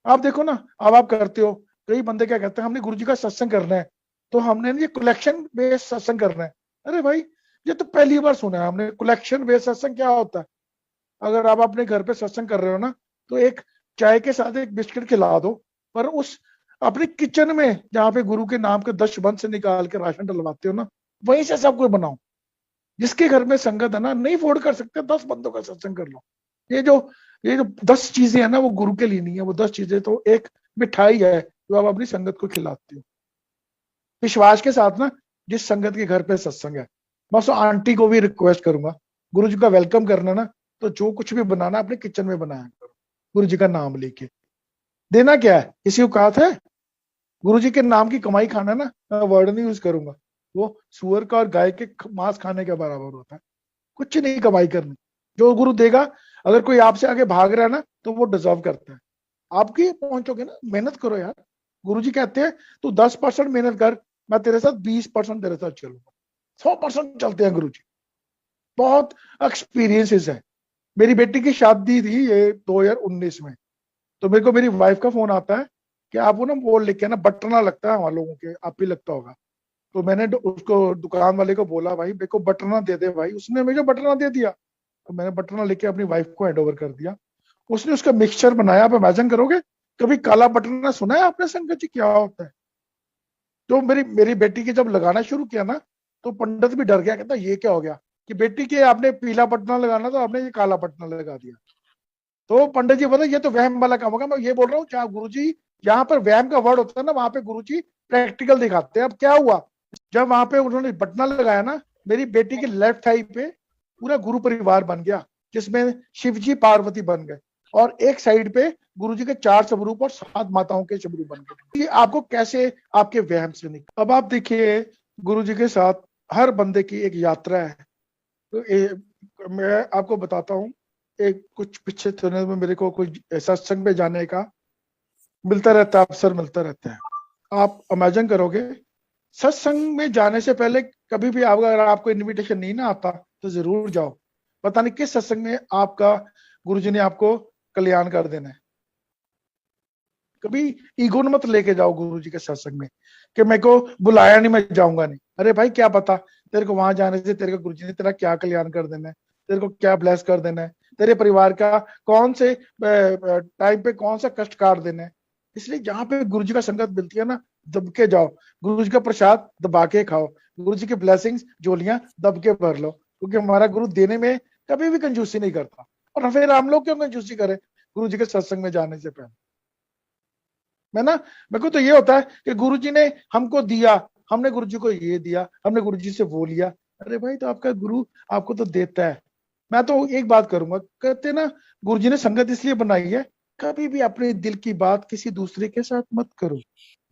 आप देखो ना, अब आप करते हो। कई बंदे क्या कहते हैं, हमने गुरुजी का सत्संग करना है, तो हमने ये कलेक्शन बेस्ड सत्संग करना है। अरे भाई, ये तो पहली बार सुना है हमने, कलेक्शन बेस्ड सत्संग क्या होता है। अगर आप अपने घर पे सत्संग कर रहे हो ना, तो एक चाय के साथ एक बिस्किट खिला दो। पर उस अपने किचन में, जहाँ पे गुरु के नाम के 10 बंद से निकाल के राशन डलवाते हो ना, वहीं से सब कुछ बनाओ। जिसके घर में संगत है ना, नहीं अफोर्ड कर सकते, 10 बंदों का सत्संग कर लो। ये जो ये जो 10 चीजें है ना, वो गुरु के लिए नहीं है। वो 10 चीजें तो एक मिठाई है जो आप अपनी संगत को खिलाते हो विश्वास के साथ ना। जिस संगत के घर पे सत्संग है, मैं उस आंटी को भी रिक्वेस्ट करूंगा, गुरु जी का वेलकम करना ना, तो जो कुछ भी बनाना अपने किचन में बनाया करो, गुरु जी का नाम लेके। देना क्या है, किसी को कहा था गुरु जी के नाम की कमाई खाना ना, मैं वर्ड नहीं यूज करूंगा, वो सुअर का और गाय के मांस खाने के बराबर होता है। कुछ नहीं कमाई करनी, जो गुरु देगा। अगर कोई आपसे आगे भाग रहा है ना, तो वो डिजर्व करता है। आपकी पहुंचोगे ना, मेहनत करो यार। गुरुजी कहते हैं तू 10% मेहनत कर, मैं तेरे साथ 20% तेरे साथ चलूंगा। 100% चलते हैं गुरुजी। बहुत एक्सपीरियंसेस है। मेरी बेटी की शादी थी ये 2019 में। तो मेरे को मेरी वाइफ का फोन आता है कि आप वो ना वो लेके आना, बटना लगता है हमारे लोगों के, आप भी लगता होगा। तो मैंने उसको दुकान वाले को बोला, भाई मेरे को बटना दे दे भाई। उसने मुझे बटना दे दिया। तो मैंने बटना लेके अपनी वाइफ को हैंड ओवर कर दिया। उसने उसका मिक्सचर बनाया। आप इमेजिन करोगे, कभी काला बटना सुना है आपने संगत जी, क्या होता है। तो मेरी मेरी बेटी की जब लगाना शुरू किया ना, तो पंडित भी डर गया, कहता ये क्या हो गया कि बेटी के आपने पीला बटना लगाना, तो आपने ये काला बटना लगा दिया। तो पंडित जी बोले ये तो वहम वाला काम होगा। मैं ये बोल रहा हूँ, जहाँ गुरु जी, जहाँ पर वहम का वर्ड होता है ना, वहां पे गुरु जी प्रैक्टिकल दिखाते हैं। अब क्या हुआ, जब वहां पे उन्होंने बटना लगाया ना, मेरी बेटी के लेफ्ट थाई पे पूरा गुरु परिवार बन गया, जिसमें शिव जी पार्वती बन गए, और एक साइड पे गुरु जी के 4 स्वरूप और 7 माताओं के स्वरूप बन गए। ये आपको कैसे आपके वहम से निकल। अब आप देखिए, गुरु जी के साथ हर बंदे की एक यात्रा है। तो मैं आपको बताता हूँ, एक कुछ पिछले दिनों में मेरे को कुछ सत्संग में जाने का मिलता रहता है, अवसर मिलता रहता है। आप इमेजिन करोगे, सत्संग में जाने से पहले कभी भी अगर आपको इनविटेशन नहीं ना आता, तो जरूर जाओ। पता नहीं किस सत्संग में आपका गुरुजी ने आपको कल्याण कर देना है। कभी ईगो मत लेके जाओ गुरु जी के सत्संग में कि मेरे को बुलाया नहीं, मैं जाऊंगा नहीं। अरे भाई क्या पता तेरे को वहां जाने से तेरे को गुरु जी ने तेरा क्या कल्याण कर देना है, तेरे को क्या ब्लेस कर देना है, तेरे परिवार का कौन से टाइम पे कौन सा कष्ट काट देना है। इसलिए जहां पे गुरु जी का संगत मिलती है ना, दब के जाओ, गुरु जी का प्रसाद दबा के खाओ, गुरु जी की ब्लेसिंग्स झोलियां दब के भर लो, क्योंकि हमारा गुरु देने में कभी भी कंजूसी नहीं करता। और फिर हम लोग क्यों कंजूसी करें गुरु जी के सत्संग में जाने से पहले। मैं ना, मेरे को तो ये होता है कि गुरुजी ने हमको दिया, हमने गुरुजी को ये दिया, हमने गुरुजी से वो लिया। अरे भाई, तो आपका गुरु आपको तो देता है। मैं तो एक बात करूंगा, कहते ना गुरुजी ने संगत इसलिए बनाई है, कभी भी अपने दिल की बात किसी दूसरे के साथ मत करो।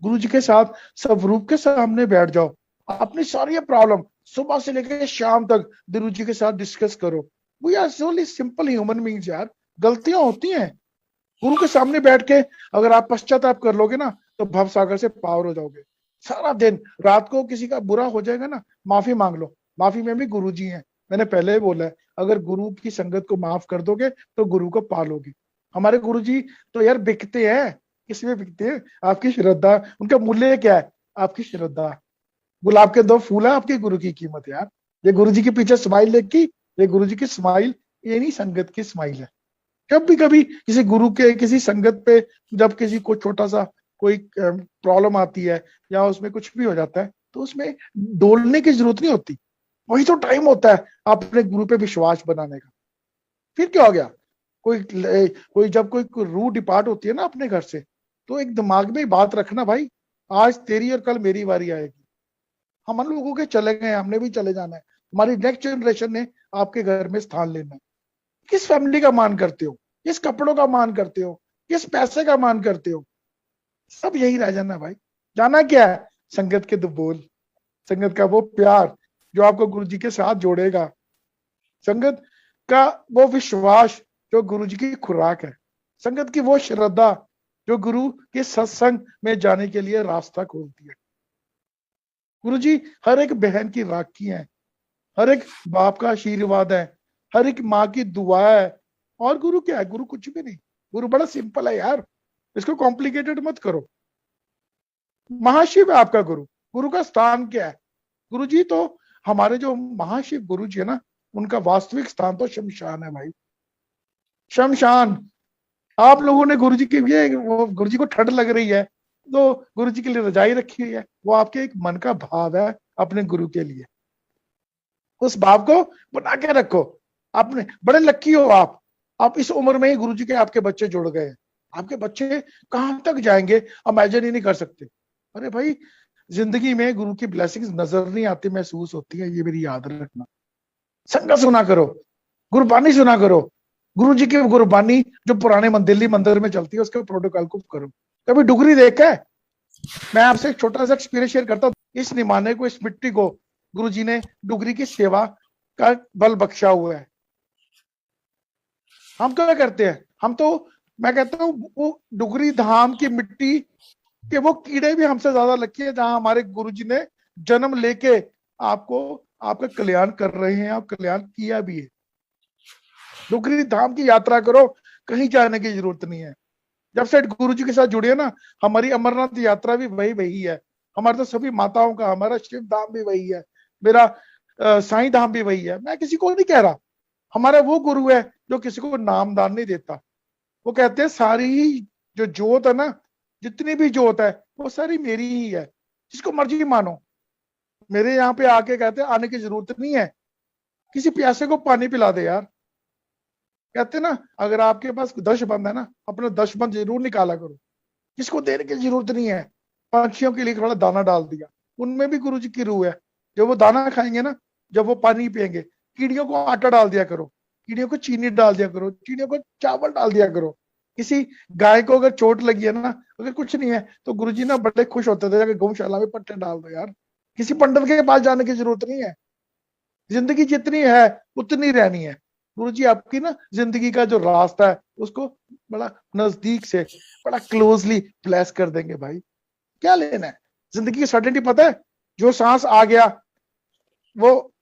गुरुजी के साथ स्वरूप के सामने बैठ जाओ, अपनी सारी प्रॉब्लम सुबह से लेकर शाम तक गुरु जी के साथ डिस्कस करो। We are solely simple human beings यार, गलतियां होती हैं। गुरु के सामने बैठ के अगर आप पश्चाताप कर लोगे ना, तो भव सागर से पार हो जाओगे। सारा दिन, रात को किसी का बुरा हो जाएगा ना, माफी मांग लो, माफी में भी गुरु जी हैं। मैंने पहले ही बोला है, अगर गुरु की संगत को माफ कर दोगे तो गुरु को पालोगे। हमारे गुरु जी तो यार बिकते हैं, किसमें बिकते हैं? आपकी श्रद्धा, उनका मूल्य क्या है? आपकी श्रद्धा। गुलाब के 2 फूल है आपके गुरु की कीमत यार। ये गुरु जी के पीछे स्माइल देखी, ये गुरु जी की स्माइल, ये नहीं संगत की स्माइल है। जब भी कभी किसी गुरु के किसी संगत पे, जब किसी को छोटा सा कोई प्रॉब्लम आती है या उसमें कुछ भी हो जाता है, तो उसमें डोलने की जरूरत नहीं होती। वही तो टाइम होता है अपने गुरु पे विश्वास बनाने का। फिर क्या हो गया? कोई जब कोई रूह डिपार्ट होती है ना अपने घर से, तो एक दिमाग में बात रखना, भाई आज तेरी और कल मेरी बारी आएगी। हम लोगों के चले गए, हमने भी चले जाना है, हमारी नेक्स्ट जनरेशन ने आपके घर में स्थान लेना है। किस फैमिली का मान करते हो? किस कपड़ों का मान करते हो? किस पैसे का मान करते हो? सब यही रह जाना भाई। जाना क्या है? संगत के 2 बोल, संगत का वो प्यार जो आपको गुरु जी के साथ जोड़ेगा, संगत का वो विश्वास जो गुरु जी की खुराक है, संगत की वो श्रद्धा जो गुरु के सत्संग में जाने के लिए रास्ता खोलती है। गुरु जी हर एक बहन की राखी है, हर एक बाप का आशीर्वाद है, हर एक माँ की दुआ है। और गुरु क्या है? गुरु कुछ भी नहीं। गुरु बड़ा सिंपल है यार, इसको कॉम्प्लिकेटेड मत करो। महाशिव है आपका गुरु। गुरु का स्थान क्या है? गुरु जी तो, हमारे जो महाशिव गुरु जी है ना, उनका वास्तविक स्थान तो शमशान है भाई, शमशान। आप लोगों ने गुरु जी के लिए, गुरु जी को ठंड लग रही है तो गुरु जी के लिए रजाई रखी हुई है, वो आपके एक मन का भाव है अपने गुरु के लिए। उस भाव को बना के रखो। आपने बड़े लक्की हो आप इस उम्र में ही गुरु जी के आपके बच्चे जुड़ गए। आपके बच्चे कहां तक जाएंगे इमेजिन ही नहीं कर सकते। अरे भाई, जिंदगी में गुरु की ब्लेसिंग्स नजर नहीं आती, महसूस होती है, ये मेरी याद रखना। संगत सुना करो, गुरबानी सुना करो। गुरु जी की गुरबानी जो पुराने दिल्ली मंदिर में चलती है, उसके प्रोटोकॉल को करो। कभी डुगरी देखा है? मैं आपसे एक छोटा सा एक्सपीरियंस शेयर करता हूँ। इस निमाने को, इस मिट्टी को गुरु जी ने डुगरी की सेवा का बल बख्शा हुआ है। हम क्या करते हैं? हम तो, मैं कहता हूँ, वो डुगरी धाम की मिट्टी के वो कीड़े भी हमसे ज्यादा लकी है, जहां हमारे गुरु जी ने जन्म लेके आपको, आपका कल्याण कर रहे हैं, आप कल्याण किया भी है। डुगरी धाम की यात्रा करो, कहीं जाने की जरूरत नहीं है। जब से गुरु जी के साथ जुड़े ना, हमारी अमरनाथ यात्रा भी वही है। हमारे तो सभी माताओं का, हमारा शिव धाम भी वही है, मेरा साईं धाम भी वही है। मैं किसी को नहीं कह रहा, हमारा वो गुरु है जो किसी को नामदान नहीं देता। वो कहते हैं सारी जो जोत है ना, जितनी भी जोत है वो सारी मेरी ही है, जिसको मर्जी मानो। मेरे यहाँ पे आके कहते हैं आने की जरूरत नहीं है, किसी प्यासे को पानी पिला दे यार। कहते ना, अगर आपके पास 10 बंद है ना, अपने 10 बंद जरूर निकाला करो, किसको देने की जरूरत नहीं है। पक्षियों के लिए थोड़ा दाना डाल दिया, उनमें भी गुरु जी की रूह है। जब वो दाना खाएंगे ना, जब वो पानी पियेंगे, कीड़ियों को आटा डाल दिया करो, कीड़ियों को चीनी डाल दिया करो, चिड़ियों को चावल डाल दिया करो। किसी गाय को अगर चोट लगी है ना, अगर कुछ नहीं है, तो गुरुजी ना बड़े खुश होते थे, गौशाला में पट्टे डाल दो यार। किसी पंडित के पास जाने की जरूरत नहीं है। जिंदगी जितनी है उतनी रहनी है। गुरुजी आपकी ना जिंदगी का जो रास्ता है, उसको बड़ा नजदीक से, बड़ा क्लोजली ब्लेस कर देंगे भाई। क्या लेना है? जिंदगी की सर्टेनिटी पता है, जो सांस आ गया वो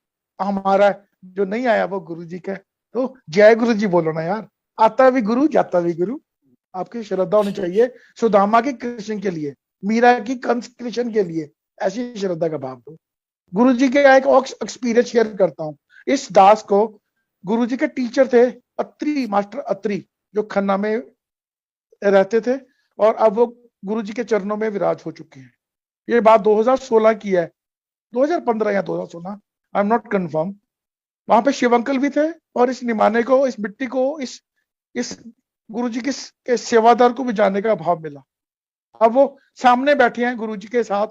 हमारा है, जो नहीं आया वो गुरुजी का है। तो जय गुरु जी बोलो ना यार। आता भी गुरु जाता भी गुरु। आपकी श्रद्धा होनी चाहिए सुदामा के कृष्ण के लिए, मीरा की कंस कृष्ण के लिए, ऐसी श्रद्धा का भाव दो। गुरु जी के एक और एक्सपीरियंस शेयर करता हूँ। इस दास को गुरु जी के टीचर थे अत्री, मास्टर अत्री, जो खन्ना में रहते थे, और अब वो गुरु जी के चरणों में विराज हो चुके हैं। ये बात 2016 की है, 2015 या 2016, आई एम नॉट कंफर्म। वहां पे शिव अंकल भी थे, और इस निमाने को, इस मिट्टी को, इस गुरु जी के सेवादार को भी जानने का भाव मिला। अब वो सामने बैठे हैं गुरु जी के साथ,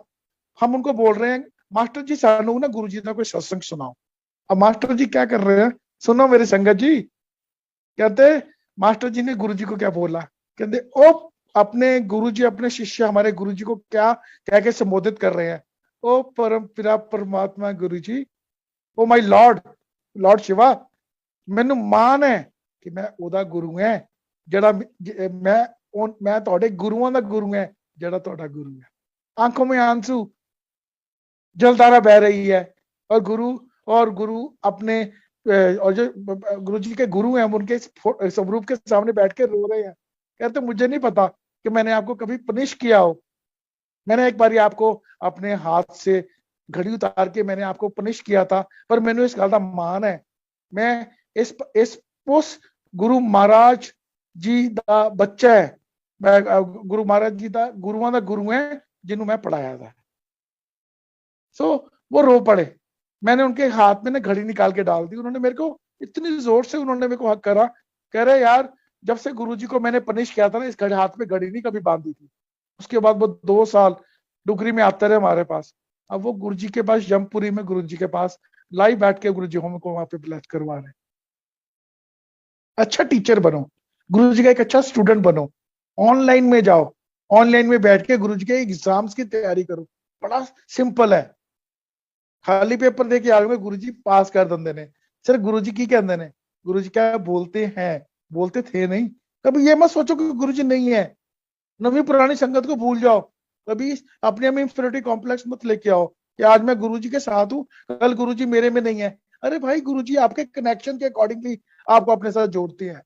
हम उनको बोल रहे हैं मास्टर जी सानू ना गुरु जी का कोई सत्संग सुनाओ। अब मास्टर जी क्या कर रहे हैं, सुनो मेरी संगत जी। कहते मास्टर जी ने गुरु जी को क्या बोला, कहते ओ अपने गुरु जी, अपने शिष्य हमारे गुरु जी को क्या कह के संबोधित कर रहे हैं, ओ परम पिता परमात्मा Guru ji, oh my lord, lord Shiva, मैनू मान है कि मैं ओदा गुरु है जड़ा मैं ਤੁਹਾਡੇ गुरुओं ਦਾ गुरु है जड़ा ਤੁਹਾਡਾ गुरु है। आंखों में आंसू, जलधारा बह रही है, और गुरु अपने और जो गुरु जी के गुरु हैं उनके स्वरूप के सामने बैठ के रो रहे हैं। कहते मुझे नहीं पता कि मैंने आपको कभी पनिश किया हो, मैंने एक बार आपको अपने हाथ से घड़ी उतार के मैंने आपको पनिश किया था, पर मैंने इस गल का मान है, मैं इस उस गुरु महाराज जी दा बच्चा है, मैं गुरु महाराज जी दा गुरुओं का गुरु है जिन्होंने मैं पढ़ाया था। सो वो रो पड़े। मैंने उनके हाथ में ना घड़ी निकाल के डाल दी, उन्होंने मेरे को इतनी जोर से उन्होंने मेरे को हक करा, कह रहे यार जब से गुरु जी को मैंने पनिश किया था ना, इस घड़ी हाथ में घड़ी नहीं कभी बांधी थी। उसके बाद वो 2 साल डुगरी में आते रहे हमारे पास। अब वो गुरु जी के पास जमपुरी में गुरु जी के पास लाइव बैठ के गुरु जी हमको वहां पे ब्लेस करवा रहे। अच्छा टीचर बनो, गुरु जी का एक अच्छा स्टूडेंट बनो, ऑनलाइन में जाओ, ऑनलाइन में बैठ के गुरु जी के एग्जाम्स की तैयारी करो, बड़ा सिंपल है। खाली पेपर दे के आगे गुरु जी पास कर देंगे ने। सिर्फ गुरु जी की कहते ने, गुरु जी क्या बोलते हैं, बोलते थे नहीं। कभी ये मत सोचो कि गुरु जी नहीं है, नवी पुरानी संगत को भूल जाओ, कभी अपने में इंफीरियरिटी कॉम्प्लेक्स मत लेके आओ कि आज मैं गुरु जी के साथ हूँ, कल गुरु जी मेरे में नहीं है। अरे भाई गुरु जी आपके कनेक्शन के अकॉर्डिंगली आपको अपने साथ जोड़ते हैं।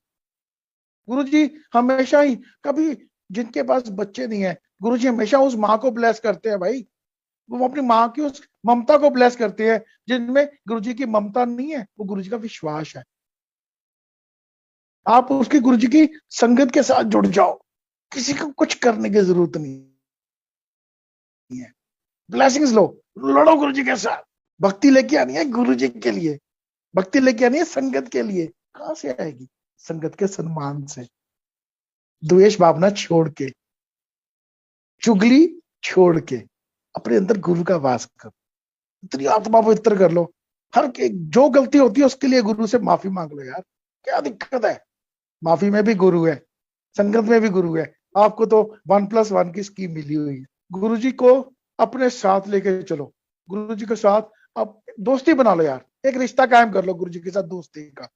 गुरु जी हमेशा ही, कभी जिनके पास बच्चे नहीं है, गुरु जी हमेशा उस माँ को ब्लेस करते हैं भाई, वो अपनी माँ की उस ममता को ब्लेस करते हैं। जिनमें गुरु जी की ममता नहीं है वो गुरु जी का विश्वास है। आप उसकी गुरु जी की संगत के साथ जुड़ जाओ, किसी को कुछ करने की जरूरत नहीं है। ब्लेसिंग्स लो, लड़ो गुरु जी के साथ। भक्ति लेके आनी है गुरु जी के लिए, भक्ति लेके आनी है संगत के लिए। कहां से आएगी? संगत के सम्मान से, द्वेष भावना छोड़ के, चुगली छोड़ के, अपने अंदर गुरु का वास करो, इतनी आत्मा पवित्र कर लो। हर जो गलती होती है उसके लिए गुरु से माफी मांग लो यार, क्या दिक्कत है? माफी में भी गुरु है, संगत में भी गुरु है। आपको तो 1+1 की स्कीम मिली हुई है। गुरु जी को अपने साथ लेके चलो, गुरु जी के साथ आप दोस्ती बना लो यार, एक रिश्ता कायम कर लो गुरु जी के साथ दोस्ती का।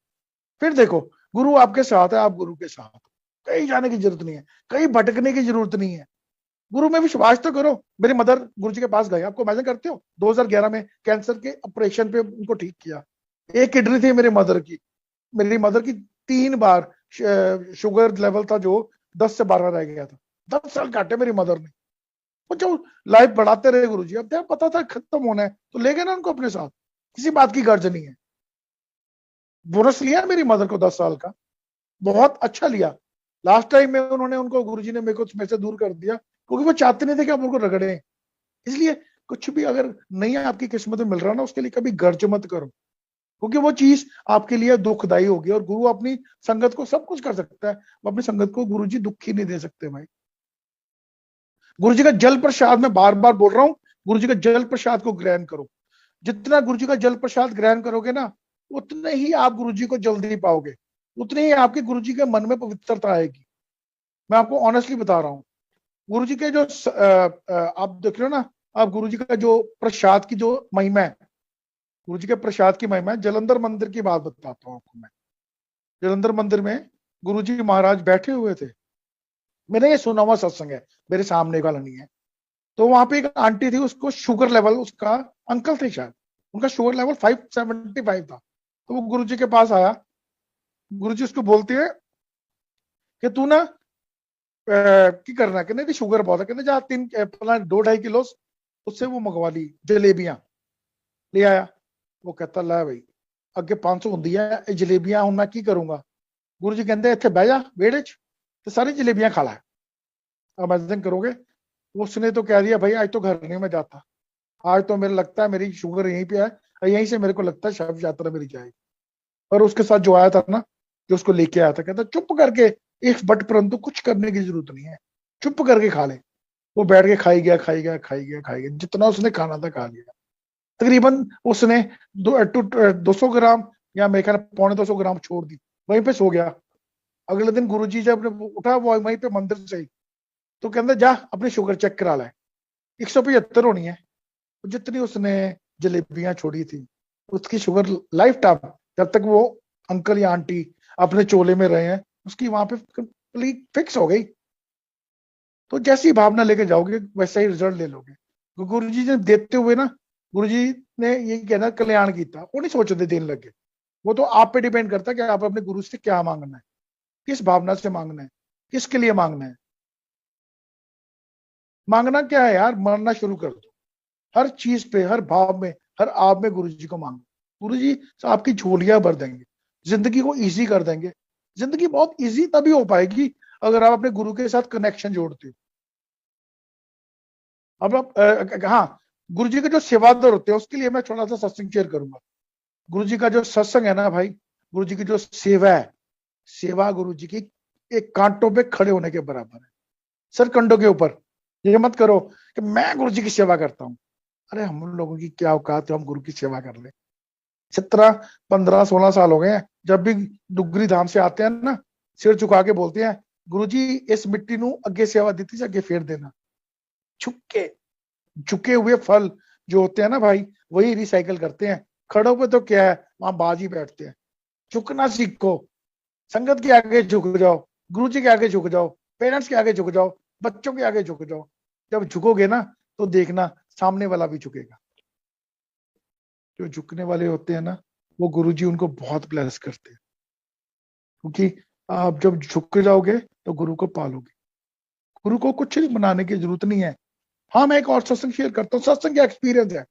फिर देखो गुरु आपके साथ है, आप गुरु के साथ, कहीं जाने की जरूरत नहीं है, कहीं भटकने की जरूरत नहीं है। गुरु में विश्वास तो करो। मेरी मदर गुरु जी के पास गए, आपको इमेजिन करते हो 2011 में कैंसर के ऑपरेशन पे उनको ठीक किया। एक किडनी थी मेरी मदर की, 3 बार शुगर लेवल था जो 10 से 12 रह गया था। 10 साल काटे मेरी मदर ने। वो जो लाइफ बढ़ाते रहे गुरु जी, अब क्या पता था खत्म होना है तो ले गए ना उनको अपने साथ, किसी बात की गर्ज नहीं है। बोनस लिया मेरी मदर को 10 साल का, बहुत अच्छा लिया। लास्ट टाइम में उन्होंने उनको गुरु जी ने मेरे से दूर कर दिया, क्योंकि वो चाहते नहीं थे कि आप उनको रगड़े। इसलिए कुछ भी अगर नहीं है आपकी किस्मत में मिल रहा ना, उसके लिए कभी गर्ज मत करो, क्योंकि वो चीज आपके लिए दुखदायी होगी। और गुरु अपनी संगत को सब कुछ कर सकता है, वो अपनी संगत को गुरु जी दुखी नहीं दे सकते भाई। गुरु जी का जल प्रसाद, मैं बार बार बोल रहा हूँ, गुरु जी का जल प्रसाद को ग्रहण करो। जितना गुरु जी का जल प्रसाद ग्रहण करोगे ना, उतने ही आप गुरु जी को जल्दी पाओगे, उतनी ही आपके गुरु जी के मन में पवित्रता आएगी। मैं आपको ऑनेस्टली बता रहा हूँ, गुरु जी के जो आप देख रहे हो ना, आप गुरु जी का जो प्रसाद की जो महिमा है, गुरु जी के प्रसाद की महिमा है। जलंधर मंदिर की बात बताता हूँ आपको मैं। जलंधर मंदिर में गुरु जी महाराज बैठे हुए थे, मैंने ये सुना हुआ सत्संग है, मेरे सामने वाला नहीं है। तो वहां पे एक आंटी थी, उसको शुगर लेवल, उसका अंकल थे शायद, उनका शुगर लेवल 575 था। तो वो गुरु जी के पास आया, गुरु जी उसको बोलते हैं कि तू ना की करना, कहने दी शुगर बहुत है, कहने जा 2-2.5 किलो उससे वो मंगवा ली जलेबियां, ले आया। वो कहता ला भाई अगे 500 ਹੁੰਦੀ ਹੈ ਇਹ ਜਲੇਬੀਆਂ, ਹੁਣ ਮੈਂ ਕੀ ਕਰੂੰਗਾ। गुरु जी कहते ਇੱਥੇ ਬਹਿ ਜਾ ਵਿਹੜੇ 'ਚ ਤੇ सारी जलेबियां खा ला, इमेजिन करोगे। उसने तो कह दिया भाई आज तो घर नहीं मैं जाता, आज तो मेरे लगता है मेरी शुगर यहीं पे है, यहीं से मेरे को लगता है शव यात्रा मेरी जाएगी। और उसके साथ जो आया था ना, जो उसको लेके आया था, कहता चुप करके एक बट, परंतु कुछ करने की जरूरत नहीं है, चुप करके खा ले। वो बैठ के खाई गया, खाई गया, खाई गया, खाई गया, जितना उसने खाना था खा लिया। तकरीबन उसने 200 ग्राम या मेरे ख्याल 250 ग्राम छोड़ दी, वहीं पे सो गया। अगले दिन गुरुजी जब उठा वो वहीं पे मंदिर से ही, तो कहते जा अपनी शुगर चेक करा ले, 175 होनी है। जितनी उसने जलेबियां छोड़ी थी उसकी शुगर लाइफ टाइम, जब तक वो अंकल या आंटी अपने चोले में रहे हैं, उसकी वहां पे कंप्लीट फिक्स हो गई। तो जैसी भावना लेके जाओगे वैसा ही रिजल्ट ले लोगे। गुरु जी ने देते हुए ना, गुरु जी ने ये कहना कल्याण किया, वो नहीं सोचते देने लगे। वो तो आप पे डिपेंड करता है कि आप अपने गुरु से क्या मांगना है, किस भावना से मांगना है, किसके लिए मांगना है। मांगना क्या है यार, मरना शुरू कर दो। हर चीज पे, हर भाव में, हर आप में गुरु जी को मांगो। गुरु जी आपकी झोलियां भर देंगे, जिंदगी को इजी कर देंगे। जिंदगी बहुत इजी तभी हो पाएगी अगर आप अपने गुरु के साथ कनेक्शन जोड़ते हो। अब आप हाँ, गुरु जी के जो सेवादार होते हैं उसके लिए मैं थोड़ा सा सत्संग शेयर करूंगा। गुरु जी का जो सत्संग है ना भाई, गुरु जी की जो सेवा है, सेवा गुरु जी की एक कांटों पे खड़े होने के बराबर है, सर कंडों के ऊपर। ये मत करो कि मैं गुरु जी की सेवा करता हूँ। अरे हम लोगों की क्या औकात है हम गुरु की सेवा कर ले। 17, 15, 16 साल हो गए हैं, जब भी डुगरी धाम से आते हैं ना, सिर झुका के बोलते हैं गुरु जी इस मिट्टी नू अगे सेवा दी थी, अगे फेर देना। झुके हुए फल जो होते हैं ना भाई, वही रिसाइकल करते हैं। खड़ों पे तो क्या है, वहां बाज ही बैठते हैं। झुकना सीखो, संगत के आगे झुक जाओ, गुरु जी के आगे झुक जाओ, पेरेंट्स के आगे झुक जाओ, बच्चों के आगे झुक जाओ। जब झुकोगे ना तो देखना सामने वाला भी झुकेगा। जो झुकने वाले होते हैं ना, वो गुरु जी उनको बहुत ब्लेस करते हैं, क्योंकि आप जब झुक जाओगे तो गुरु को पालोगे। गुरु को कुछ बनाने की जरूरत नहीं है। हाँ, मैं एक और सत्संग शेयर करता हूँ, सत्संग का एक्सपीरियंस है।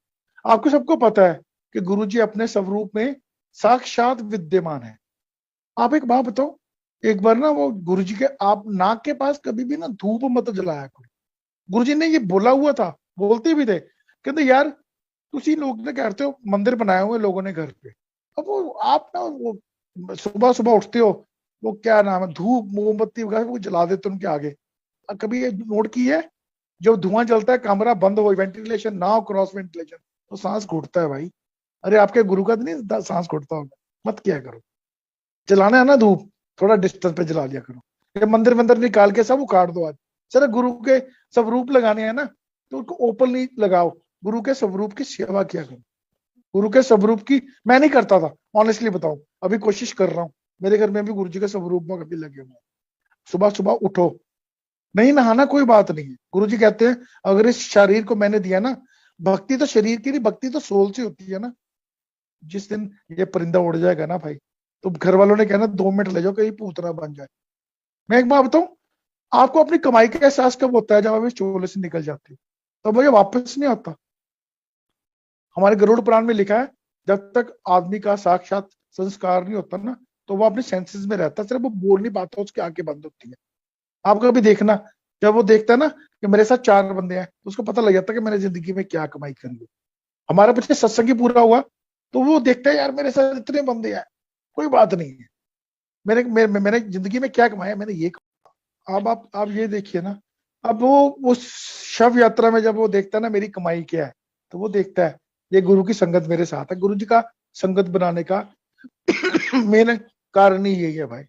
आपको सबको पता है कि गुरु जी अपने स्वरूप में साक्षात विद्यमान है। आप एक बात बताओ, एक बार ना वो गुरु जी के आप नाक के पास कभी भी ना धूप मत जलाया करो। गुरु जी ने ये बोला हुआ था, बोलते भी थे, कहते यार तुसी लोग ने कहते हो मंदिर बनाए हुए लोगों ने घर पे, अब वो आप ना वो सुबह सुबह उठते हो, वो क्या नाम है, धूप मोमबत्ती वगैरह वो जला देते उनके आगे। कभी ये नोट की है, जब धुआं जलता है कमरा बंद हो, वेंटिलेशन ना हो, क्रॉस वेंटिलेशन, तो सांस घुटता है भाई। अरे आपके गुरु का तो नहीं सांस घुटता होगा, मत किया करो। जलाना है ना धूप, थोड़ा डिस्टेंस पे जला लिया करो। ये मंदिर मंदिर निकाल के सब उखाड़ दो आज। चलो गुरु के स्वरूप लगाने हैं ना, तो उनको ओपनली लगाओ, गुरु के स्वरूप की सेवा किया करो। गुरु के स्वरूप की मैं नहीं करता था, ऑनेस्टली बताऊं, अभी कोशिश कर रहा हूँ। मेरे घर में भी गुरु जी के स्वरूप में कभी लगे हुए हैं। सुबह सुबह उठो, नहीं नहाना कोई बात नहीं है। गुरु जी कहते हैं अगर इस शरीर को मैंने दिया ना, भक्ति तो शरीर की नहीं, भक्ति तो सोल से होती है ना। जिस दिन ये परिंदा उड़ जाएगा ना भाई, तो घर वालों ने कहना 2 मिनट ले जाओ कहीं पूतना बन जाए। मैं एक बात बताऊं, आपको अपनी कमाई का एहसास कब होता है, जब आप इस चोले से निकल जाते हो, तब मुझे वापस नहीं आता। हमारे गरुड़ पुराण में लिखा है जब तक आदमी का साक्षात संस्कार नहीं होता ना, तो वो अपने सेंसेस में रहता, सिर्फ वो बोल नहीं पाता, उसकी आंखें बंद होती है। आप कभी देखना, जब वो देखता है ना कि मेरे साथ 4 बंदे हैं, तो उसको पता लग जाता है कि मैंने जिंदगी में क्या कमाई करी है। हमारा पीछे सत्संग ही पूरा हुआ, तो वो देखता है यार मेरे साथ इतने बंदे हैं, कोई बात नहीं है, मैंने जिंदगी में क्या कमाया, मैंने ये कमाया। अब आप ये देखिए ना, अब वो उस शव यात्रा में जब वो देखता है ना मेरी कमाई क्या है, तो वो देखता है ये गुरु की संगत मेरे साथ है। गुरु जी का संगत बनाने का मेन कारण ही यही है भाई।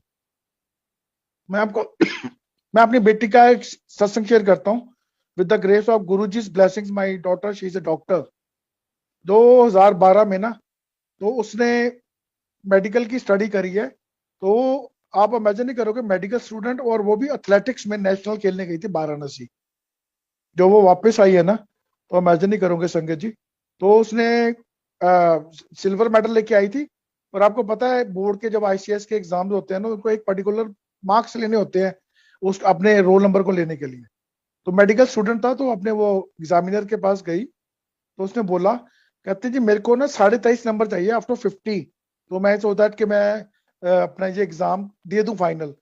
मैं अपनी बेटी का एक सत्संग शेयर करता हूँ। With the grace of Guru जी's blessings my daughter she is a doctor. 2012 में ना, तो उसने मेडिकल की स्टडी करी है। तो आप इमेजिन नहीं करोगे, मेडिकल स्टूडेंट, और वो भी एथलेटिक्स में नेशनल खेलने गई थी वाराणसी। जो वो वापस आई है ना, तो इमेजिन नहीं करोगे संगत जी, तो उसने सिल्वर मेडल लेके आई थी। और आपको पता है बोर्ड के जब आईसीएस के एग्जाम होते हैं ना, उनको एक पर्टिकुलर मार्क्स लेने होते हैं उस अपने रोल नंबर को लेने के लिए। तो मेडिकल स्टूडेंट था, तो अपने वो एग्जामिनर के पास गई, तो उसने बोला, कहते जी मेरे को ना 23.5 नंबर चाहिए आफ्टर 50। तो मैं सोचा कि मैं अपना ये एग्जाम दे दूं फाइनल,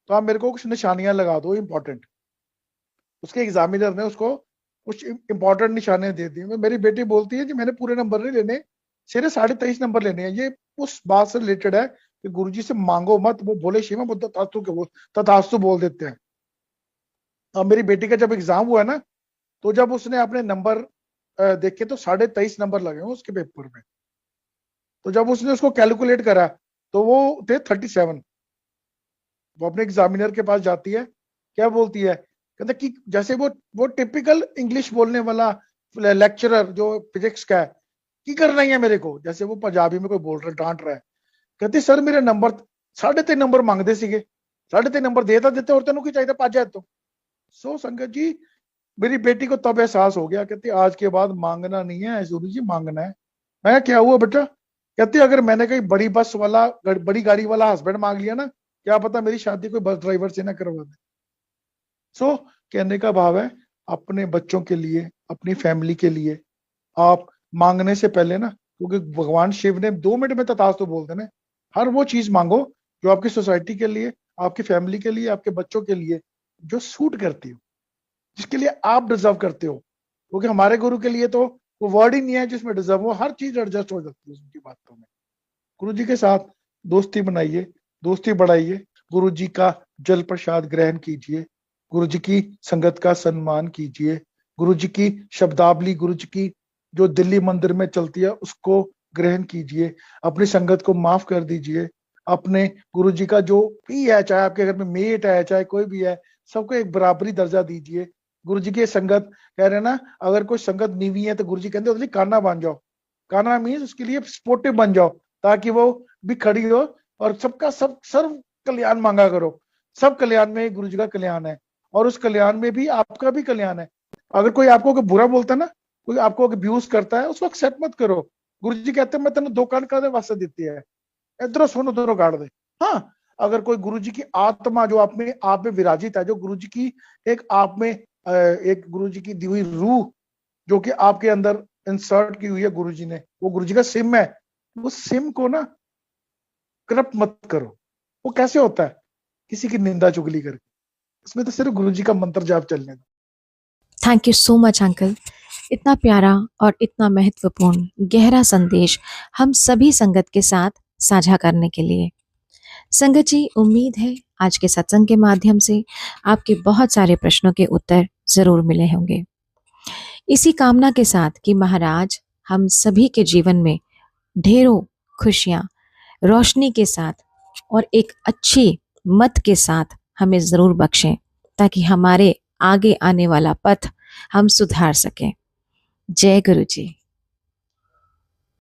तो आप मेरे को कुछ निशानियां लगा दो इंपॉर्टेंट। उसके एग्जामिनर ने उसको कुछ इंपॉर्टेंट निशाने दे दी। मेरी बेटी बोलती है कि मैंने पूरे नंबर नहीं लेने, सिर्फ 23.5 नंबर लेने हैं। ये उस बात से रिलेटेड है कि गुरुजी से मांगो मत, वो बोले शिवा, वो तथास्तु बोल देते हैं। अब मेरी बेटी का जब एग्जाम हुआ ना, तो जब उसने अपने नंबर देखे तो 23.5 नंबर लगे हैं उसके पेपर में। तो जब उसने उसको कैलकुलेट करा तो वो थे 37। वो अपने एग्जामिनर के पास जाती है, क्या बोलती है, कहते कि जैसे वो टिपिकल इंग्लिश बोलने वाला लेक्चरर जो फिजिक्स का है, की करना ही है मेरे को, जैसे वो पंजाबी में कोई बोल रहा है, डांट रहा है। कहती सर मेरे नंबर 3.5 नंबर मांगते सीगे, 3.5 नंबर देता देते और तेनों की चाहिए 5 तो। सो संगत जी, मेरी बेटी को तब एहसास हो गया, कहती आज के बाद मांगना नहीं है गुरु जी, मांगना है। मैं क्या हुआ बेटा, कहती अगर मैंने कहीं बड़ी बस वाला बड़ी गाड़ी वाला हस्बैंड मांग लिया ना, क्या पता मेरी शादी कोई बस ड्राइवर से ना करवा दे। सो कहने का भाव है, अपने बच्चों के लिए, अपनी फैमिली के लिए आप मांगने से पहले ना, क्योंकि भगवान शिव ने 2 मिनट में तथास्तु बोल देना, हर वो चीज मांगो जो आपकी सोसाइटी के लिए, आपकी फैमिली के लिए, आपके बच्चों के लिए जो सूट करती हो, जिसके लिए आप डिजर्व करते हो। क्योंकि हमारे गुरु के लिए तो वो वर्ड ही नहीं है जिसमें डिजर्व हो, हर चीज एडजस्ट हो जाती है उनकी बातों में। गुरु जी के साथ दोस्ती बनाइए, दोस्ती बढ़ाइए, गुरु जी का जल प्रसाद ग्रहण कीजिए, गुरु जी की संगत का सम्मान कीजिए, गुरु जी की शब्दावली, गुरु जी की जो दिल्ली मंदिर में चलती है उसको ग्रहण कीजिए, अपनी संगत को माफ कर दीजिए। अपने गुरु जी का जो भी है, चाहे आपके घर में मेट है, चाहे कोई भी है, सबको एक बराबरी दर्जा दीजिए। गुरु जी की संगत कह रहे हैं ना, अगर कोई संगत नीवी है तो गुरु जी कहते हैं काना बन जाओ। काना मीन्स उसके लिए सपोर्टिव बन जाओ, ताकि वो भी खड़ी हो और सबका सब सर्व कल्याण मांगा करो। सब कल्याण में गुरु जी का कल्याण है, और उस कल्याण में भी आपका भी कल्याण है। अगर कोई आपको बुरा बोलता है ना, कोई आपको अब्यूज करता है, उसको एक्सेप्ट मत करो। गुरु जी कहते हैं मैं तेन 2 कान कादे वास्ते देती है, इधरों सुन उधरों काट दे। हाँ, अगर कोई गुरु जी की आत्मा जो आप में विराजित है, जो गुरु जी की एक आप में एक गुरु जी की दी हुई रूह जो कि आपके अंदर इंसर्ट की हुई है गुरु जी ने, वो गुरु जी का सिम है, वो सिम को ना करप्ट मत करो। वो कैसे होता है, किसी की निंदा चुगली करके, इसमें तो सिर्फ गुरु जी का मंत्र जाप चलने दो। Thank you so much uncle, इतना प्यारा और इतना महत्वपूर्ण गहरा संदेश हम सभी संगत के साथ साझा करने के लिए। संगत जी, उम्मीद है आज के सत्संग के माध्यम से आपके बहुत सारे प्रश्नों के उत्तर जरूर मिले होंगे। इसी कामना के साथ कि महाराज हम सभी के जीवन में ढेरों खुशियां, रोशनी के साथ और एक अच्छी मत के साथ हमें जरूर बख्शें, ताकि हमारे आगे आने वाला पथ हम सुधार सकें। जय गुरु जी।